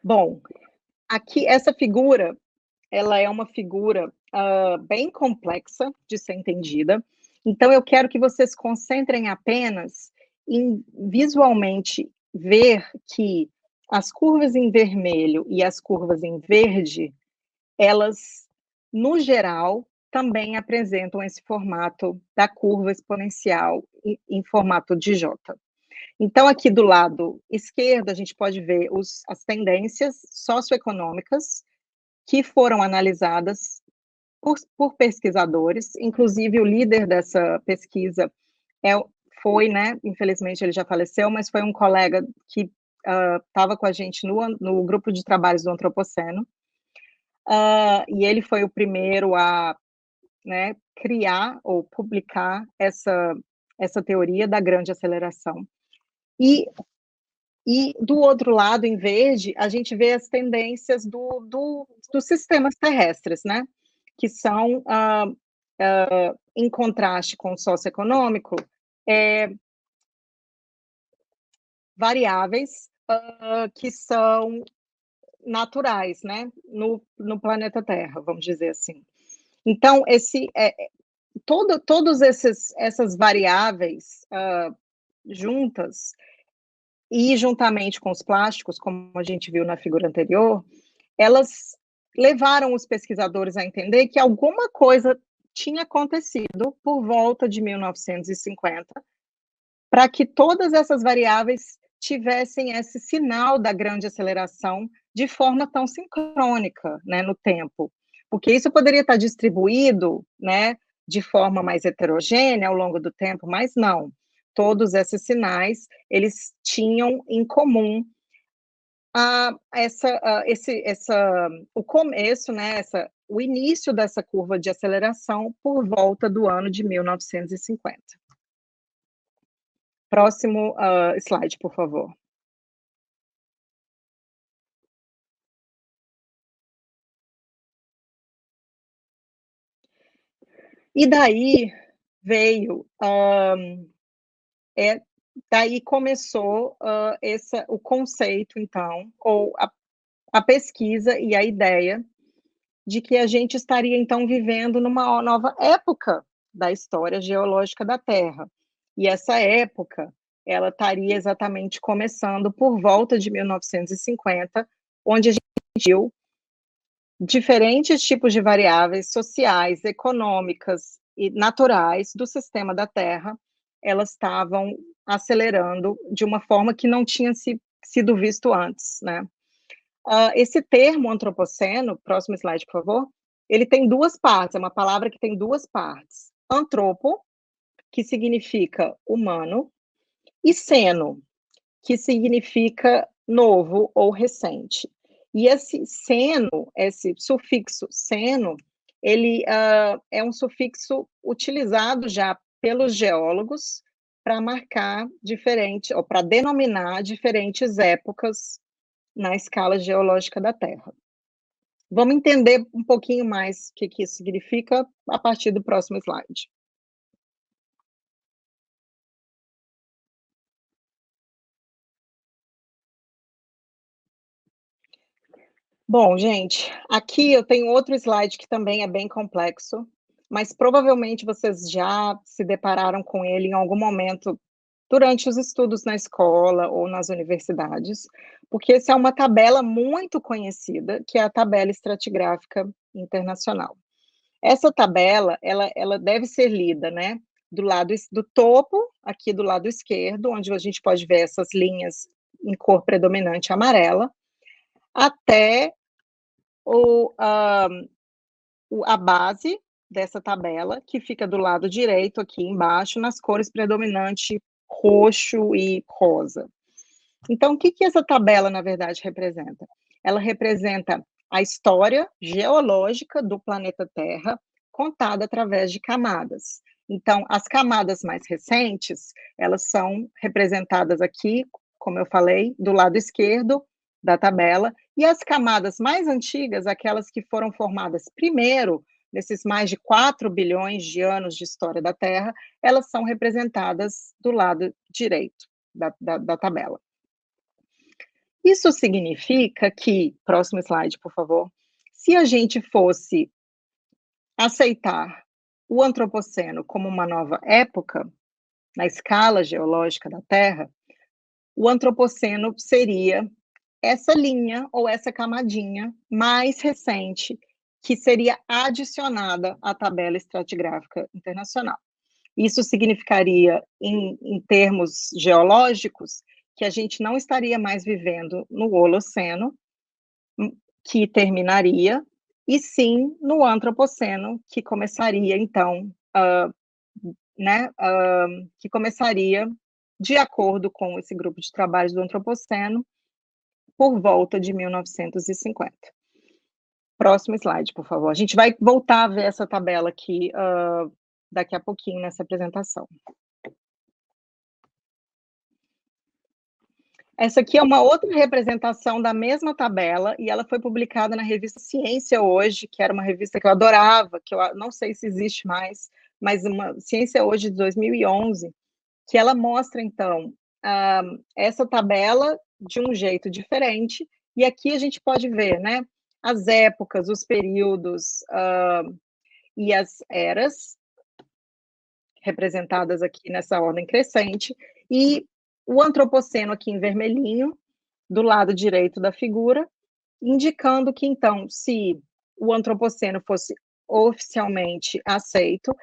Bom, aqui essa figura, ela é uma figura bem complexa de ser entendida, então eu quero que vocês concentrem apenas em visualmente ver que as curvas em vermelho e as curvas em verde, elas, no geral, também apresentam esse formato da curva exponencial em formato de J. Então, aqui do lado esquerdo, a gente pode ver as tendências socioeconômicas que foram analisadas por pesquisadores, inclusive o líder dessa pesquisa foi, né, infelizmente ele já faleceu, mas foi um colega que estava com a gente no grupo de trabalhos do Antropoceno, e ele foi o primeiro a, né, criar ou publicar essa teoria da grande aceleração. E do outro lado, em verde, a gente vê as tendências dos sistemas terrestres, né? Que são, em contraste com o socioeconômico, variáveis que são naturais, né, no planeta Terra, vamos dizer assim. Então, todos essas variáveis juntas e juntamente com os plásticos, como a gente viu na figura anterior, elas levaram os pesquisadores a entender que alguma coisa tinha acontecido por volta de 1950 para que todas essas variáveis tivessem esse sinal da grande aceleração de forma tão sincrônica, né, no tempo. Porque isso poderia estar distribuído, né, de forma mais heterogênea ao longo do tempo, mas não. Todos esses sinais, eles tinham em comum o começo, né, o início dessa curva de aceleração por volta do ano de 1950. Próximo slide, por favor. E daí veio, daí começou o conceito, então, ou a pesquisa e a ideia de que a gente estaria, então, vivendo numa nova época da história geológica da Terra. E essa época, ela estaria exatamente começando por volta de 1950, onde a gente viu diferentes tipos de variáveis sociais, econômicas e naturais do sistema da Terra, elas estavam acelerando de uma forma que não tinha sido visto antes, né? Esse termo antropoceno, próximo slide, por favor, ele tem duas partes, é uma palavra que tem duas partes. Antropo, que significa humano, e seno, que significa novo ou recente. E esse seno, esse sufixo seno, ele é um sufixo utilizado já pelos geólogos para marcar diferente, ou para denominar diferentes épocas na escala geológica da Terra. Vamos entender um pouquinho mais o que isso significa a partir do próximo slide. Bom, gente, aqui eu tenho outro slide que também é bem complexo, mas provavelmente vocês já se depararam com ele em algum momento durante os estudos na escola ou nas universidades, porque essa é uma tabela muito conhecida, que é a tabela estratigráfica internacional. Essa tabela, ela deve ser lida, né, do lado do topo, aqui do lado esquerdo, onde a gente pode ver essas linhas em cor predominante amarela, até a base dessa tabela, que fica do lado direito, aqui embaixo, nas cores predominante roxo e rosa. Então, o que essa tabela, na verdade, representa? Ela representa a história geológica do planeta Terra, contada através de camadas. Então, as camadas mais recentes, elas são representadas aqui, como eu falei, do lado esquerdo da tabela, e as camadas mais antigas, aquelas que foram formadas primeiro, nesses mais de 4 bilhões de anos de história da Terra, elas são representadas do lado direito da tabela. Isso significa que, próximo slide, por favor, se a gente fosse aceitar o antropoceno como uma nova época, na escala geológica da Terra, o antropoceno seria essa linha ou essa camadinha mais recente que seria adicionada à tabela estratigráfica internacional. Isso significaria, em termos geológicos, que a gente não estaria mais vivendo no Holoceno, que terminaria, e sim no Antropoceno, que começaria, então, que começaria, de acordo com esse grupo de trabalhos do Antropoceno, por volta de 1950. Próximo slide, por favor. A gente vai voltar a ver essa tabela aqui daqui a pouquinho nessa apresentação. Essa aqui é uma outra representação da mesma tabela, e ela foi publicada na revista Ciência Hoje, que era uma revista que eu adorava, que eu não sei se existe mais, mas uma Ciência Hoje de 2011, que ela mostra, então, essa tabela de um jeito diferente, e aqui a gente pode ver, né, as épocas, os períodos e as eras, representadas aqui nessa ordem crescente, e o antropoceno aqui em vermelhinho, do lado direito da figura, indicando que, então, se o antropoceno fosse oficialmente aceito,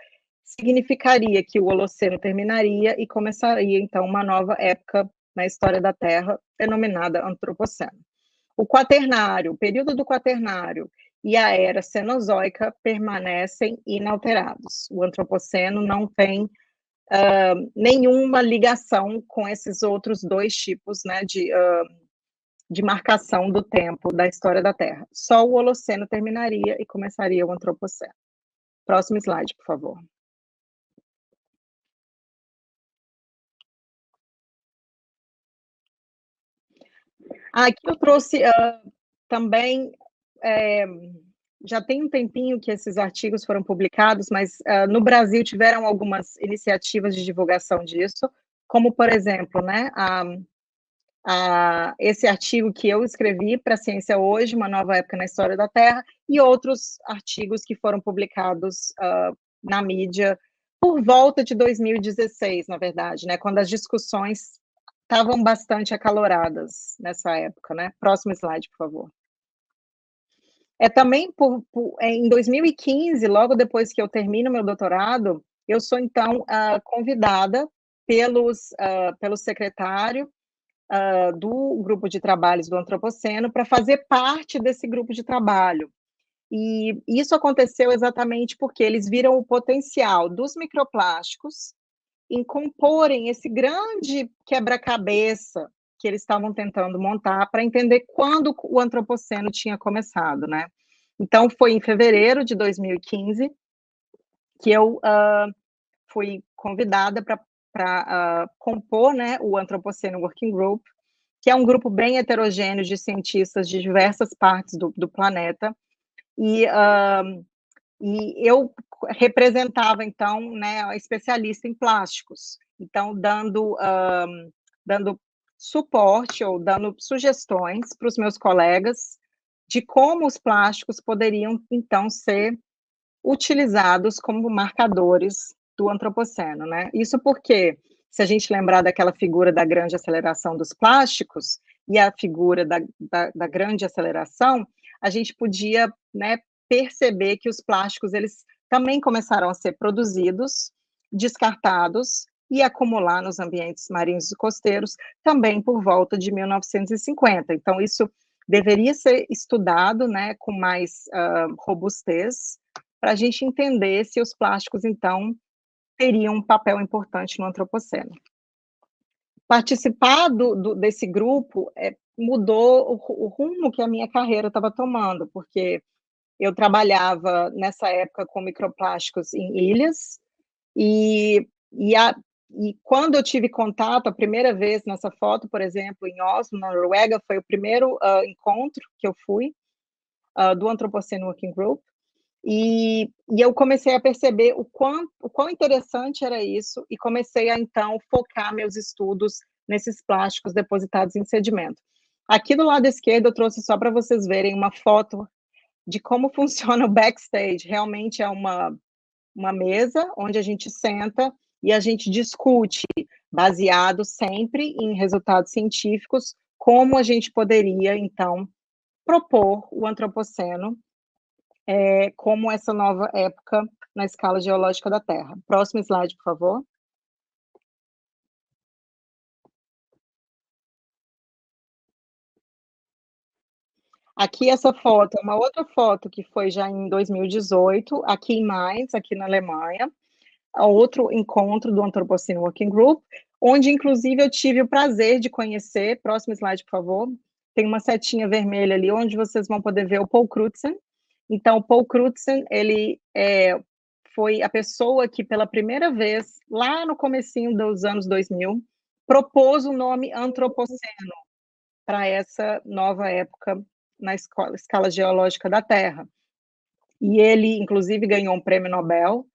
significaria que o Holoceno terminaria e começaria, então, uma nova época na história da Terra, denominada Antropoceno. O Quaternário, o período do Quaternário e a Era Cenozoica permanecem inalterados. O Antropoceno não tem nenhuma ligação com esses outros dois tipos, né, de marcação do tempo da história da Terra. Só o Holoceno terminaria e começaria o Antropoceno. Próximo slide, por favor. Aqui eu trouxe também, já tem um tempinho que esses artigos foram publicados, mas no Brasil tiveram algumas iniciativas de divulgação disso, como, por exemplo, né, esse artigo que eu escrevi para a Ciência Hoje, Uma Nova Época na História da Terra, e outros artigos que foram publicados na mídia por volta de 2016, na verdade, né, quando as discussões estavam bastante acaloradas nessa época, né? Próximo slide, por favor. Também em 2015, logo depois que eu termino meu doutorado, eu sou, então, convidada pelo secretário do grupo de trabalhos do Antropoceno para fazer parte desse grupo de trabalho. E isso aconteceu exatamente porque eles viram o potencial dos microplásticos em comporem esse grande quebra-cabeça que eles estavam tentando montar para entender quando o Antropoceno tinha começado, né? Então, foi em fevereiro de 2015 que eu fui convidada para compor, né, o Antropoceno Working Group, que é um grupo bem heterogêneo de cientistas de diversas partes do planeta, e eu representava, então, né, a especialista em plásticos, então, dando suporte ou dando sugestões para os meus colegas de como os plásticos poderiam, então, ser utilizados como marcadores do antropoceno, né? Isso porque, se a gente lembrar daquela figura da grande aceleração dos plásticos e a figura da grande aceleração, a gente podia, né, perceber que os plásticos, eles também começaram a ser produzidos, descartados e acumular nos ambientes marinhos e costeiros também por volta de 1950. Então, isso deveria ser estudado, né, com mais robustez, para a gente entender se os plásticos, então, teriam um papel importante no antropoceno. Participar desse grupo mudou o rumo que a minha carreira estava tomando, porque eu trabalhava, nessa época, com microplásticos em ilhas, e quando eu tive contato, a primeira vez nessa foto, por exemplo, em Oslo, na Noruega, foi o primeiro encontro que eu fui, do Antropoceno Working Group, e eu comecei a perceber o quão interessante era isso, e comecei a, então, focar meus estudos nesses plásticos depositados em sedimento. Aqui do lado esquerdo eu trouxe só para vocês verem uma foto de como funciona o backstage. Realmente é uma mesa onde a gente senta e a gente discute, baseado sempre em resultados científicos, como a gente poderia, então, propor o antropoceno como essa nova época na escala geológica da Terra. Próximo slide, por favor. Aqui essa foto é uma outra foto que foi já em 2018, aqui em Mainz, aqui na Alemanha, outro encontro do Antropocene Working Group, onde inclusive eu tive o prazer de conhecer, próximo slide, por favor, tem uma setinha vermelha ali, onde vocês vão poder ver o Paul Crutzen. Então, o Paul Crutzen, ele foi a pessoa que, pela primeira vez, lá no comecinho dos anos 2000, propôs o nome Antropoceno para essa nova época na escala geológica da Terra. E ele, inclusive, ganhou um prêmio Nobel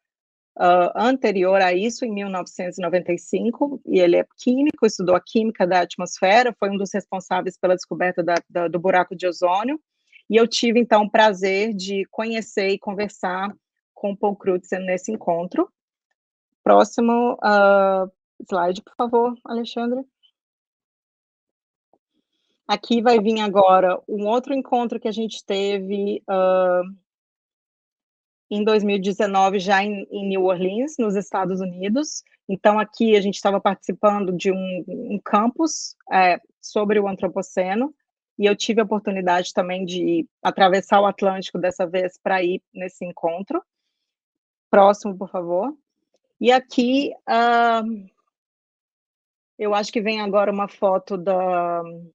anterior a isso, em 1995, e ele é químico, estudou a química da atmosfera, foi um dos responsáveis pela descoberta do buraco de ozônio, e eu tive, então, o prazer de conhecer e conversar com Paul Crutzen nesse encontro. Próximo slide, por favor, Alexandre. Aqui vai vir agora um outro encontro que a gente teve em 2019, já em New Orleans, nos Estados Unidos. Então, aqui a gente estava participando de um campus sobre o Antropoceno, e eu tive a oportunidade também de atravessar o Atlântico dessa vez para ir nesse encontro. Próximo, por favor. E aqui, eu acho que vem agora uma foto do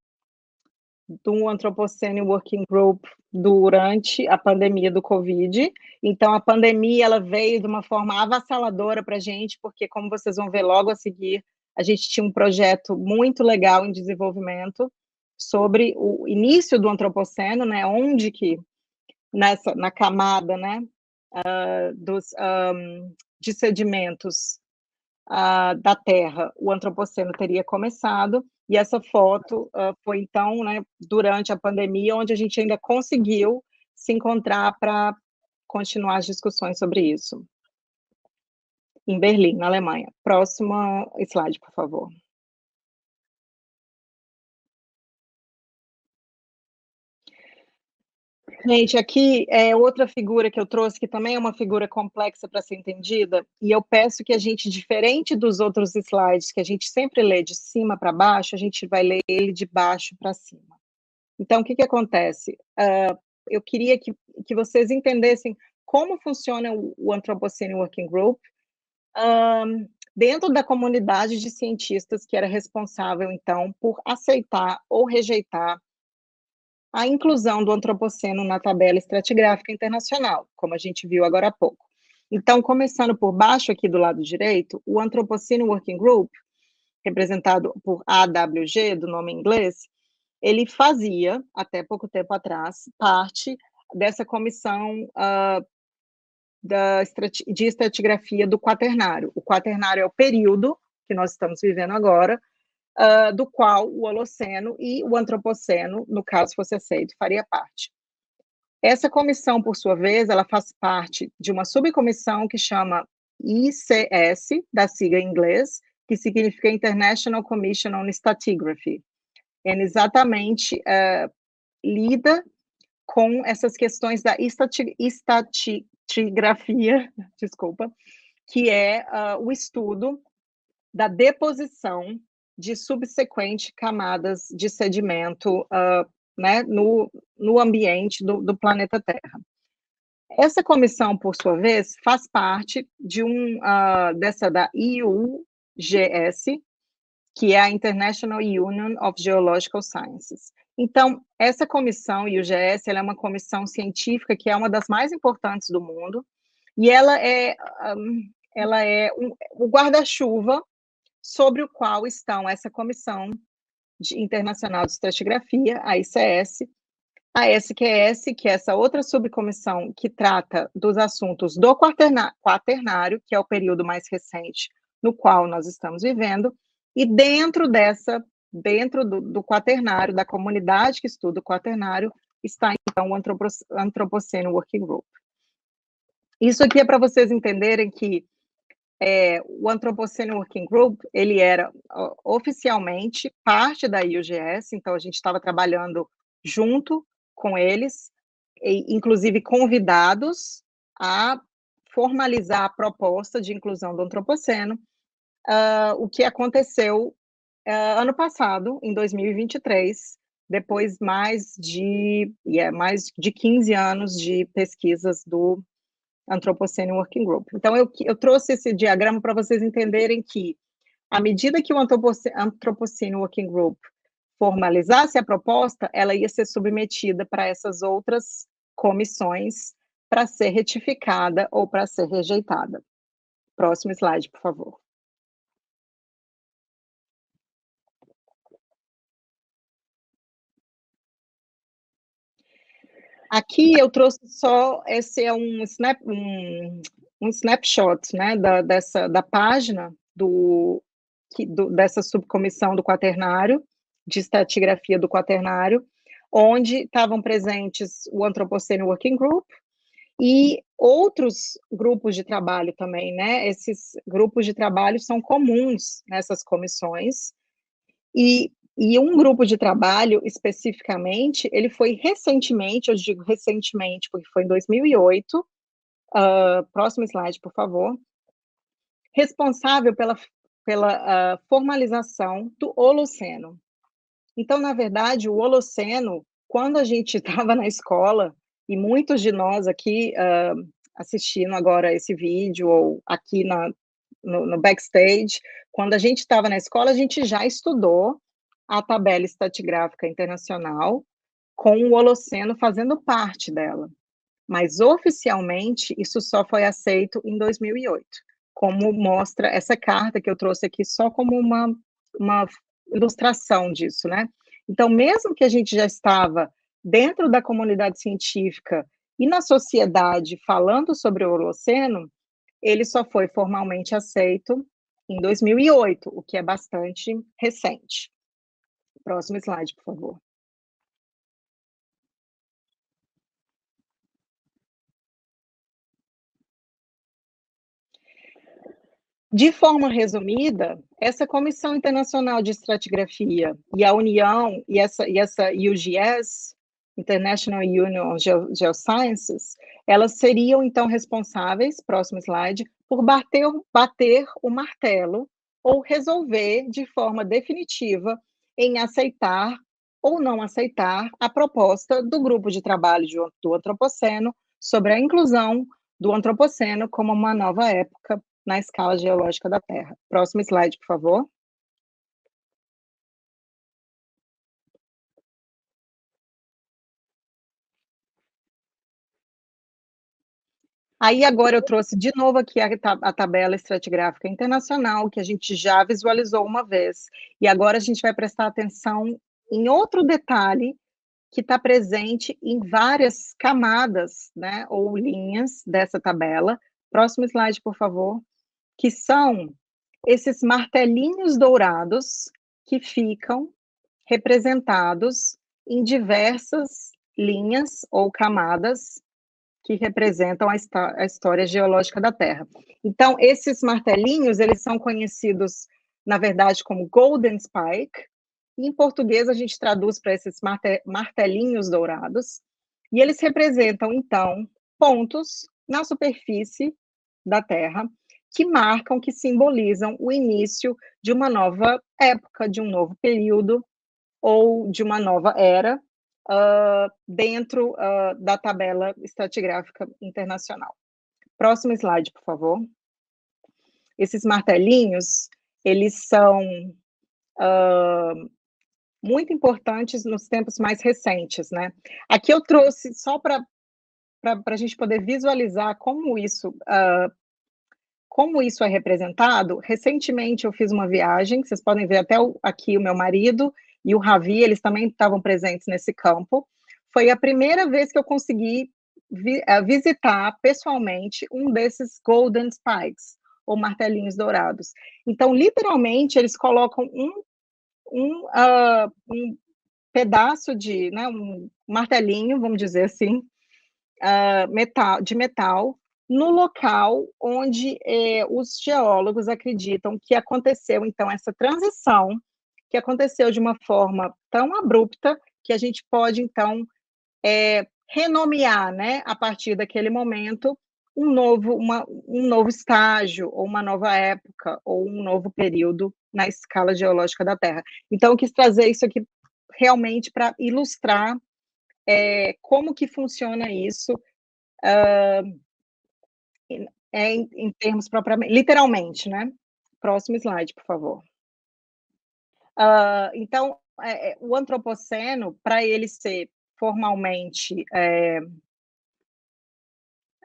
Antropocene Working Group durante a pandemia do Covid. Então, a pandemia ela veio de uma forma avassaladora para a gente, porque, como vocês vão ver logo a seguir, a gente tinha um projeto muito legal em desenvolvimento sobre o início do Antropoceno, né, onde que, na camada, né, de sedimentos da Terra, o Antropoceno teria começado, e essa foto foi, então, né, durante a pandemia, onde a gente ainda conseguiu se encontrar para continuar as discussões sobre isso. Em Berlim, na Alemanha. Próximo slide, por favor. Gente, aqui é outra figura que eu trouxe, que também é uma figura complexa para ser entendida, e eu peço que a gente, diferente dos outros slides, que a gente sempre lê de cima para baixo, a gente vai ler ele de baixo para cima. Então, o que acontece? Eu queria que vocês entendessem como funciona o Anthropocene Working Group dentro da comunidade de cientistas que era responsável, então, por aceitar ou rejeitar a inclusão do Antropoceno na tabela estratigráfica internacional, como a gente viu agora há pouco. Então, começando por baixo aqui do lado direito, o Anthropocene Working Group, representado por AWG, do nome em inglês, ele fazia, até pouco tempo atrás, parte dessa comissão de estratigrafia do Quaternário. O Quaternário é o período que nós estamos vivendo agora, do qual o Holoceno e o Antropoceno, no caso fosse aceito, faria parte. Essa comissão, por sua vez, ela faz parte de uma subcomissão que chama ICS, da sigla em inglês, que significa International Commission on Stratigraphy. Ela exatamente lida com essas questões da estratigrafia, desculpa, que é o estudo da deposição de subsequentes camadas de sedimento né, no ambiente do planeta Terra. Essa comissão, por sua vez, faz parte de da IUGS, que é a International Union of Geological Sciences. Então, essa comissão, IUGS, ela é uma comissão científica que é uma das mais importantes do mundo, e ela é o guarda-chuva sobre o qual estão essa comissão internacional de estratigrafia, a ICS, a SQS, que é essa outra subcomissão que trata dos assuntos do quaternário, que é o período mais recente no qual nós estamos vivendo, e dentro do quaternário, da comunidade que estuda o quaternário, está então o Anthropocene Working Group. Isso aqui é para vocês entenderem que o Anthropocene Working Group, ele era oficialmente parte da IUGS, então a gente estava trabalhando junto com eles, inclusive convidados a formalizar a proposta de inclusão do Antropoceno, o que aconteceu ano passado, em 2023, depois mais de 15 anos de pesquisas do Anthropocene Working Group. Então, eu trouxe esse diagrama para vocês entenderem que, à medida que o Anthropocene Working Group formalizasse a proposta, ela ia ser submetida para essas outras comissões para ser retificada ou para ser rejeitada. Próximo slide, por favor. Aqui eu trouxe só, esse é um snapshot, né, da página dessa subcomissão do Quaternário, de estratigrafia do Quaternário, onde estavam presentes o Anthropocene Working Group e outros grupos de trabalho também, né? Esses grupos de trabalho são comuns nessas comissões, e um grupo de trabalho, especificamente, ele foi recentemente, eu digo recentemente, porque foi em 2008, próximo slide, por favor, responsável pela formalização do Holoceno. Então, na verdade, o Holoceno, quando a gente estava na escola, e muitos de nós aqui assistindo agora esse vídeo, ou aqui no backstage, quando a gente estava na escola, a gente já estudou a tabela estratigráfica internacional, com o Holoceno fazendo parte dela. Mas, oficialmente, isso só foi aceito em 2008, como mostra essa carta que eu trouxe aqui, só como uma ilustração disso, né? Então, mesmo que a gente já estava dentro da comunidade científica e na sociedade falando sobre o Holoceno, ele só foi formalmente aceito em 2008, o que é bastante recente. Próximo slide, por favor. De forma resumida, essa Comissão Internacional de Estratigrafia e a União, e essa UGS, International Union of Geosciences, elas seriam, então, responsáveis, próximo slide, por bater o martelo ou resolver de forma definitiva em aceitar ou não aceitar a proposta do grupo de trabalho do Antropoceno sobre a inclusão do Antropoceno como uma nova época na escala geológica da Terra. Próximo slide, por favor. Aí agora eu trouxe de novo aqui a tabela estratigráfica internacional, que a gente já visualizou uma vez, e agora a gente vai prestar atenção em outro detalhe que está presente em várias camadas, né, ou linhas dessa tabela. Próximo slide, por favor. Que são esses martelinhos dourados que ficam representados em diversas linhas ou camadas que representam a história geológica da Terra. Então, esses martelinhos, eles são conhecidos, na verdade, como Golden Spike, e em português a gente traduz para esses martelinhos dourados, e eles representam, então, pontos na superfície da Terra que marcam, que simbolizam o início de uma nova época, de um novo período, ou de uma nova era, dentro da tabela estratigráfica internacional. Próximo slide, por favor. Esses martelinhos, eles são muito importantes nos tempos mais recentes, né? Aqui eu trouxe só para a gente poder visualizar como isso é representado. Recentemente eu fiz uma viagem, vocês podem ver até aqui o meu marido e o Ravi, eles também estavam presentes nesse campo. Foi a primeira vez que eu consegui visitar pessoalmente um desses Golden Spikes, ou martelinhos dourados. Então, literalmente, eles colocam um pedaço de, né, um martelinho, vamos dizer assim, de metal, no local onde os geólogos acreditam que aconteceu, então, essa transição, que aconteceu de uma forma tão abrupta, que a gente pode, então, renomear, né, a partir daquele momento, um novo estágio, ou uma nova época, ou um novo período na escala geológica da Terra. Então, eu quis trazer isso aqui realmente para ilustrar como que funciona isso, em termos propriamente, literalmente, né? Próximo slide, por favor. Então, o Antropoceno, para ele ser formalmente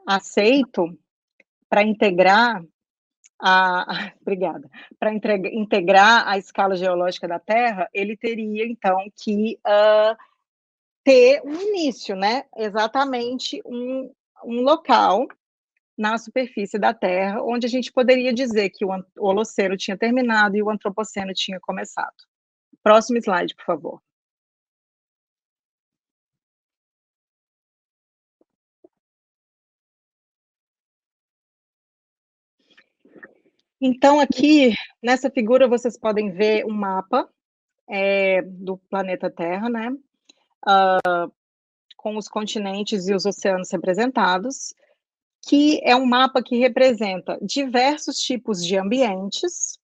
aceito, para integrar obrigada, para integrar a escala geológica da Terra, ele teria, então, que ter um início, né? Exatamente um local na superfície da Terra, onde a gente poderia dizer que o Holoceno tinha terminado e o Antropoceno tinha começado. Próximo slide, por favor. Então, aqui, nessa figura, vocês podem ver um mapa do planeta Terra, né? Com os continentes e os oceanos representados, que é um mapa que representa diversos tipos de ambientes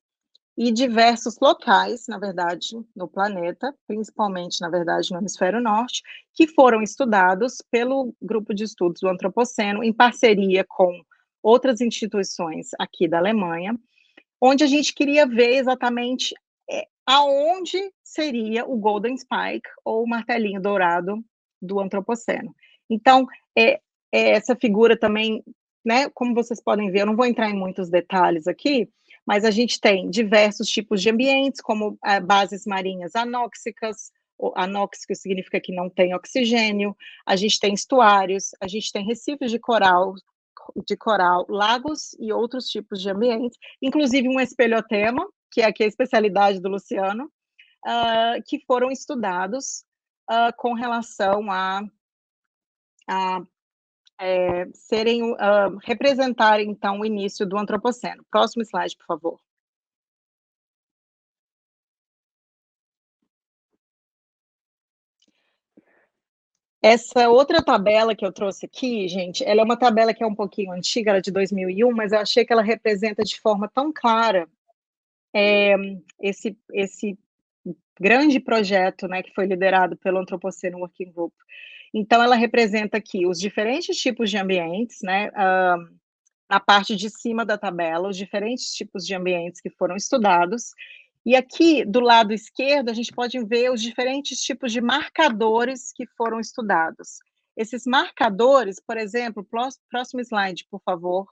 e diversos locais, na verdade, no planeta, principalmente, na verdade, no hemisfério norte, que foram estudados pelo grupo de estudos do Antropoceno, em parceria com outras instituições aqui da Alemanha, onde a gente queria ver exatamente aonde seria o Golden Spike, ou o martelinho dourado do Antropoceno. Então, essa figura também, né, como vocês podem ver, eu não vou entrar em muitos detalhes aqui, mas a gente tem diversos tipos de ambientes, como bases marinhas anóxicas, anóxico significa que não tem oxigênio, a gente tem estuários, a gente tem recifes de coral, lagos e outros tipos de ambientes, inclusive um espelhotema, que é aqui a especialidade do Luciano, que foram estudados com relação a representarem, então, o início do Antropoceno. Próximo slide, por favor. Essa outra tabela que eu trouxe aqui, gente, ela é uma tabela que é um pouquinho antiga, ela é de 2001, mas eu achei que ela representa de forma tão clara esse grande projeto, né, que foi liderado pelo Antropoceno Working Group. Então, ela representa aqui os diferentes tipos de ambientes, né, na parte de cima da tabela, os diferentes tipos de ambientes que foram estudados, e aqui, do lado esquerdo, a gente pode ver os diferentes tipos de marcadores que foram estudados. Esses marcadores, por exemplo, próximo slide, por favor,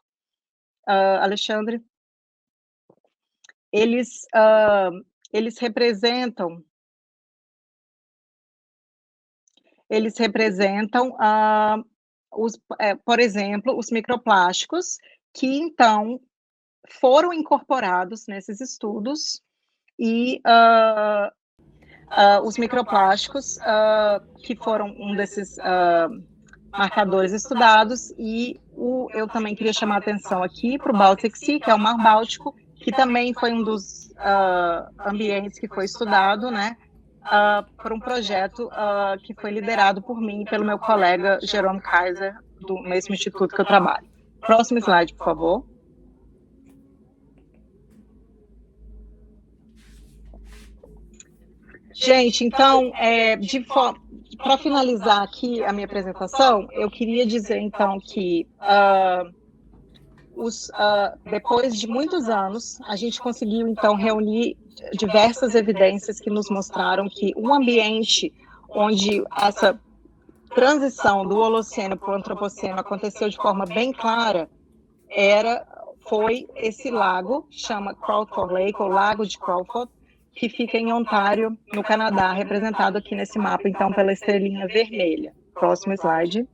Alexandre, eles representam por exemplo, os microplásticos, que então foram incorporados nesses estudos, e os microplásticos, que foram um desses marcadores estudados, e eu também queria chamar a atenção aqui para o Baltic Sea, que é o Mar Báltico, que também foi um dos ambientes que foi estudado, né, por um projeto que foi liderado por mim e pelo meu colega Jerome Kaiser, do mesmo instituto que eu trabalho. Próximo slide, por favor. Gente, então, para finalizar aqui a minha apresentação, eu queria dizer, então, que depois de muitos anos, a gente conseguiu, então, reunir diversas evidências que nos mostraram que um ambiente onde essa transição do Holoceno para o Antropoceno aconteceu de forma bem clara foi esse lago, chama Crawford Lake, ou Lago de Crawford, que fica em Ontário, no Canadá, representado aqui nesse mapa, então, pela estrelinha vermelha. Próximo slide.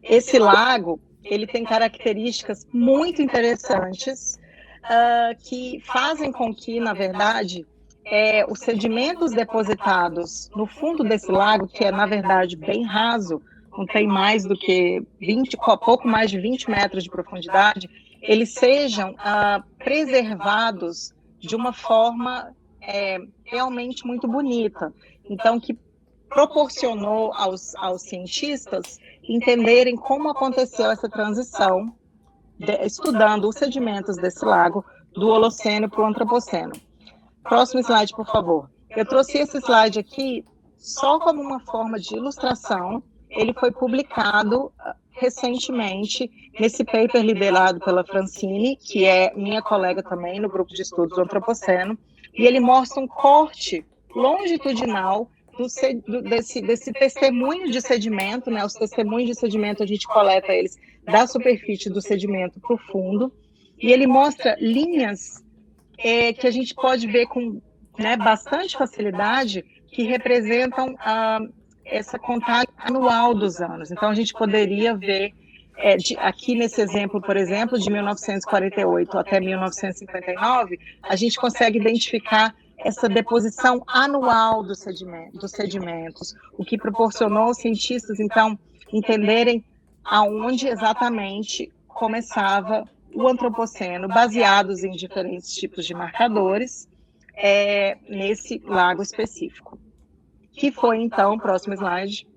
Esse lago, ele tem características muito interessantes, que fazem com que, na verdade, os sedimentos depositados no fundo desse lago, que é, na verdade, bem raso, não tem mais do que pouco mais de 20 metros de profundidade, eles sejam preservados de uma forma realmente muito bonita. Então, que proporcionou aos cientistas entenderem como aconteceu essa transição, estudando os sedimentos desse lago, do Holoceno para o Antropoceno. Próximo slide, por favor. Eu trouxe esse slide aqui só como uma forma de ilustração. Ele foi publicado recentemente nesse paper liderado pela Francine, que é minha colega também no grupo de estudos do Antropoceno, e ele mostra um corte longitudinal desse testemunho de sedimento, né? Os testemunhos de sedimento, a gente coleta eles da superfície do sedimento para o fundo, e ele mostra linhas que a gente pode ver com, né, bastante facilidade, que representam essa contagem anual dos anos. Então, a gente poderia ver, aqui nesse exemplo, por exemplo, de 1948 até 1959, a gente consegue identificar essa deposição anual dos sedimentos, o que proporcionou aos cientistas, então, entenderem aonde exatamente começava o antropoceno, baseados em diferentes tipos de marcadores, nesse lago específico. Que foi, então, próximo slide,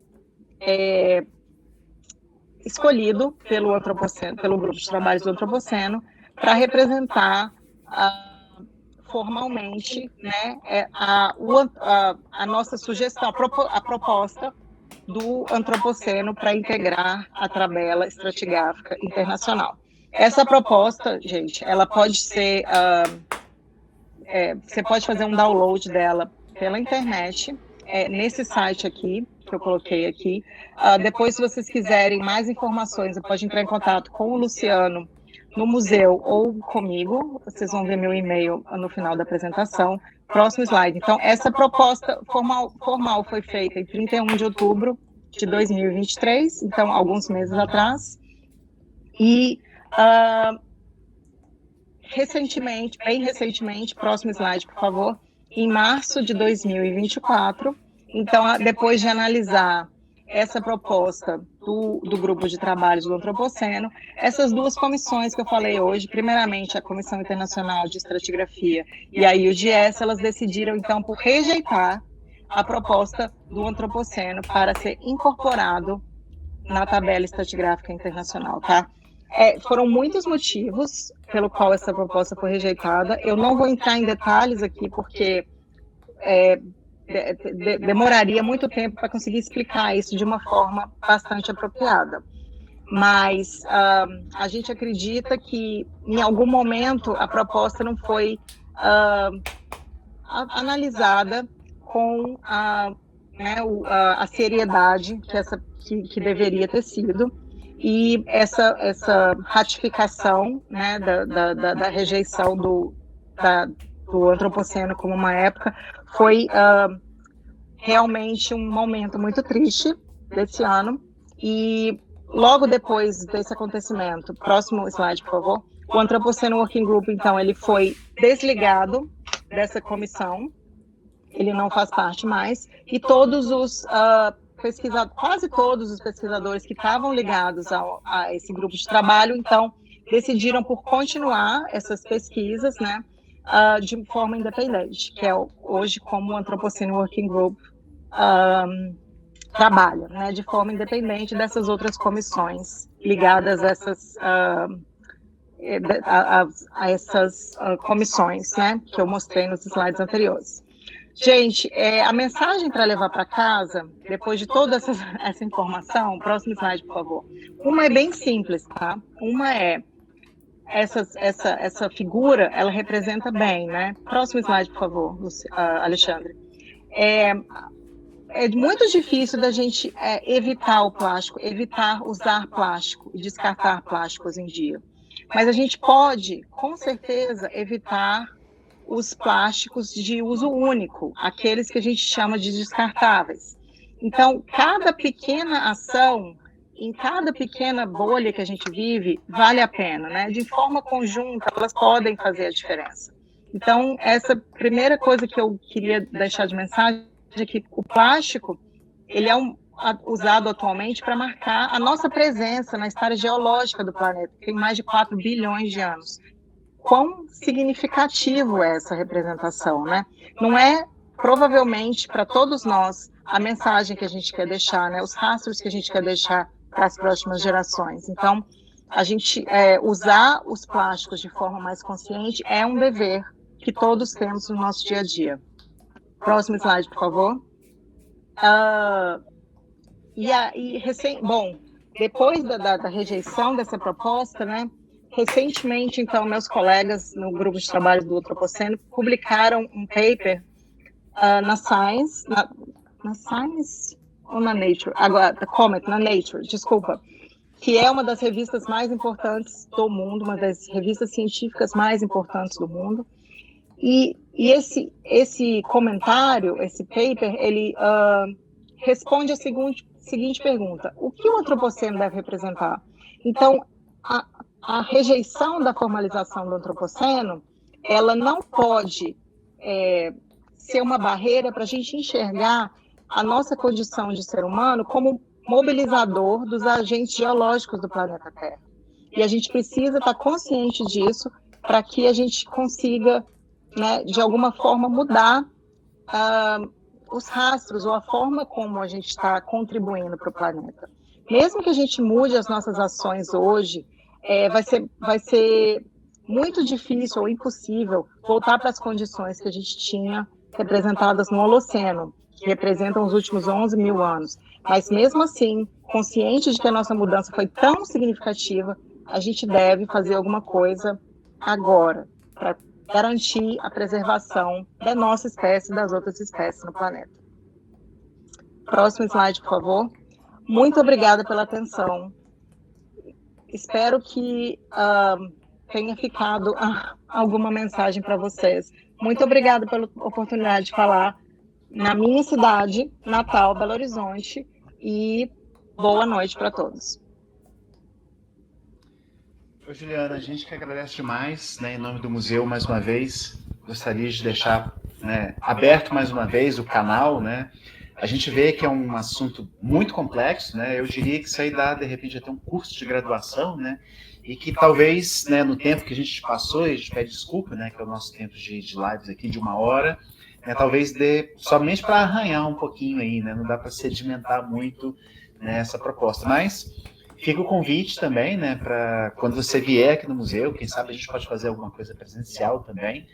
escolhido pelo Antropoceno, pelo grupo de trabalhos do Antropoceno, para representar formalmente, né, a nossa sugestão, a proposta do Antropoceno para integrar a tabela estratigráfica internacional. Essa proposta, gente, ela pode ser, você pode fazer um download dela pela internet, nesse site aqui, que eu coloquei aqui. Depois, se vocês quiserem mais informações, você pode entrar em contato com o Luciano no museu ou comigo. Vocês vão ver meu e-mail no final da apresentação. Próximo slide. Então, essa proposta formal foi feita em 31 de outubro de 2023, então, alguns meses atrás. E, recentemente, bem recentemente, próximo slide, por favor, em março de 2024, então, depois de analisar essa proposta do grupo de trabalhos do Antropoceno, essas duas comissões que eu falei hoje, primeiramente a Comissão Internacional de Estratigrafia e a IUDS, elas decidiram, então, por rejeitar a proposta do Antropoceno para ser incorporado na tabela estratigráfica internacional, tá? Foram muitos motivos pelo qual essa proposta foi rejeitada. Eu não vou entrar em detalhes aqui, porque demoraria muito tempo para conseguir explicar isso de uma forma bastante apropriada. Mas a gente acredita que, em algum momento, a proposta não foi analisada com a seriedade que deveria ter sido. E essa ratificação, né, da rejeição do Antropoceno como uma época foi realmente um momento muito triste desse ano. E logo depois desse acontecimento, próximo slide, por favor, o Antropoceno Working Group, então, ele foi desligado dessa comissão, ele não faz parte mais, e todos os quase todos os pesquisadores que estavam ligados a esse grupo de trabalho, então, decidiram por continuar essas pesquisas, né, de forma independente, que é hoje como o Antropoceno Working Group trabalha, né, de forma independente dessas outras comissões ligadas a essas comissões, né, que eu mostrei nos slides anteriores. Gente, a mensagem para levar para casa, depois de toda essa informação, próximo slide, por favor. Uma é bem simples, tá? Uma é essa figura, ela representa bem, né? Próximo slide, por favor, Alexandre. É muito difícil da gente evitar o plástico, evitar usar plástico e descartar plástico hoje em dia. Mas a gente pode, com certeza, evitar os plásticos de uso único, aqueles que a gente chama de descartáveis. Então, cada pequena ação, em cada pequena bolha que a gente vive, vale a pena, né? De forma conjunta, elas podem fazer a diferença. Então, essa primeira coisa que eu queria deixar de mensagem é que o plástico, ele é usado atualmente para marcar a nossa presença na história geológica do planeta, que tem mais de 4 bilhões de anos. Quão significativo é essa representação, né? Não é, provavelmente, para todos nós, a mensagem que a gente quer deixar, né? Os rastros que a gente quer deixar para as próximas gerações. Então, a gente usar os plásticos de forma mais consciente é um dever que todos temos no nosso dia a dia. Próximo slide, por favor. Bom, depois da rejeição dessa proposta, né? Recentemente, então, meus colegas no grupo de trabalho do Antropoceno publicaram um paper na Science, na Science ou na Nature? Agora, na Nature, desculpa, que é uma das revistas mais importantes do mundo, uma das revistas científicas mais importantes do mundo. E esse comentário, esse paper, ele responde a seguinte pergunta: o que o antropoceno deve representar? Então, a rejeição da formalização do antropoceno, ela não pode ser uma barreira para a gente enxergar a nossa condição de ser humano como mobilizador dos agentes geológicos do planeta Terra. E a gente precisa estar consciente disso para que a gente consiga, né, de alguma forma, mudar os rastros ou a forma como a gente está contribuindo para o planeta. Mesmo que a gente mude as nossas ações hoje, vai ser muito difícil ou impossível voltar para as condições que a gente tinha representadas no Holoceno, que representam os últimos 11 mil anos. Mas mesmo assim, consciente de que a nossa mudança foi tão significativa, a gente deve fazer alguma coisa agora, para garantir a preservação da nossa espécie e das outras espécies no planeta. Próximo slide, por favor. Muito obrigada pela atenção. Espero que tenha ficado alguma mensagem para vocês. Muito obrigada pela oportunidade de falar na minha cidade natal, Belo Horizonte, e boa noite para todos. Oi, Juliana, a gente que agradece demais, né, em nome do museu, mais uma vez, gostaria de deixar, né, aberto mais uma vez o canal, né. A gente vê que é um assunto muito complexo, né, eu diria que isso aí dá, de repente, até um curso de graduação, né, e que talvez, né, no tempo que a gente passou, e a gente pede desculpa, né, que é o nosso tempo de lives aqui de 1 hora, né, talvez dê somente para arranhar um pouquinho aí, né, não dá para sedimentar muito, né, essa proposta, mas fica o convite também, né, para quando você vier aqui no museu, quem sabe a gente pode fazer alguma coisa presencial também,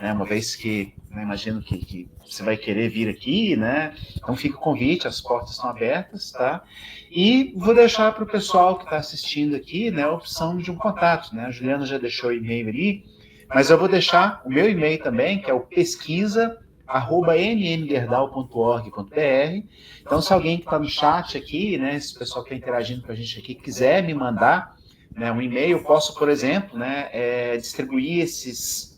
né, uma vez que, né, imagino que você vai querer vir aqui, né, então fica o convite, as portas estão abertas, tá? E vou deixar para o pessoal que está assistindo aqui, né, a opção de um contato, né, a Juliana já deixou o e-mail ali, mas eu vou deixar o meu e-mail também, que é o pesquisa@nmgerdau.org.br. Então, se alguém que está no chat aqui, né, esse pessoal que está interagindo com a gente aqui, quiser me mandar, né, um e-mail, eu posso, por exemplo, né, distribuir esses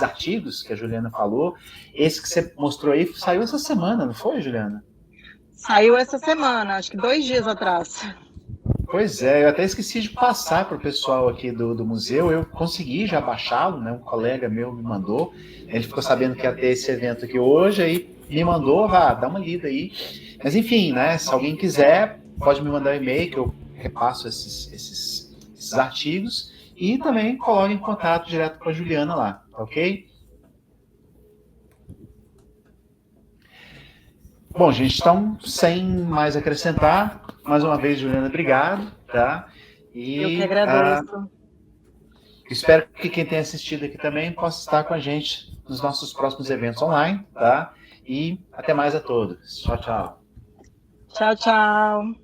artigos que a Juliana falou. Esse que você mostrou aí saiu essa semana, não foi, Juliana? Saiu essa semana, acho que 2 dias atrás. Pois é, eu até esqueci de passar para o pessoal aqui do museu, eu consegui já baixá-lo, né, um colega meu me mandou, ele ficou sabendo que ia ter esse evento aqui hoje, aí me mandou, dá uma lida aí, mas enfim, né, se alguém quiser, pode me mandar um e-mail que eu repasso esses artigos e também coloque em contato direto com a Juliana lá, ok? Bom, gente, então, sem mais acrescentar, mais uma vez, Juliana, obrigado, tá? E eu que agradeço. Espero que quem tenha assistido aqui também possa estar com a gente nos nossos próximos eventos online, tá? E até mais a todos. Tchau, tchau. Tchau, tchau.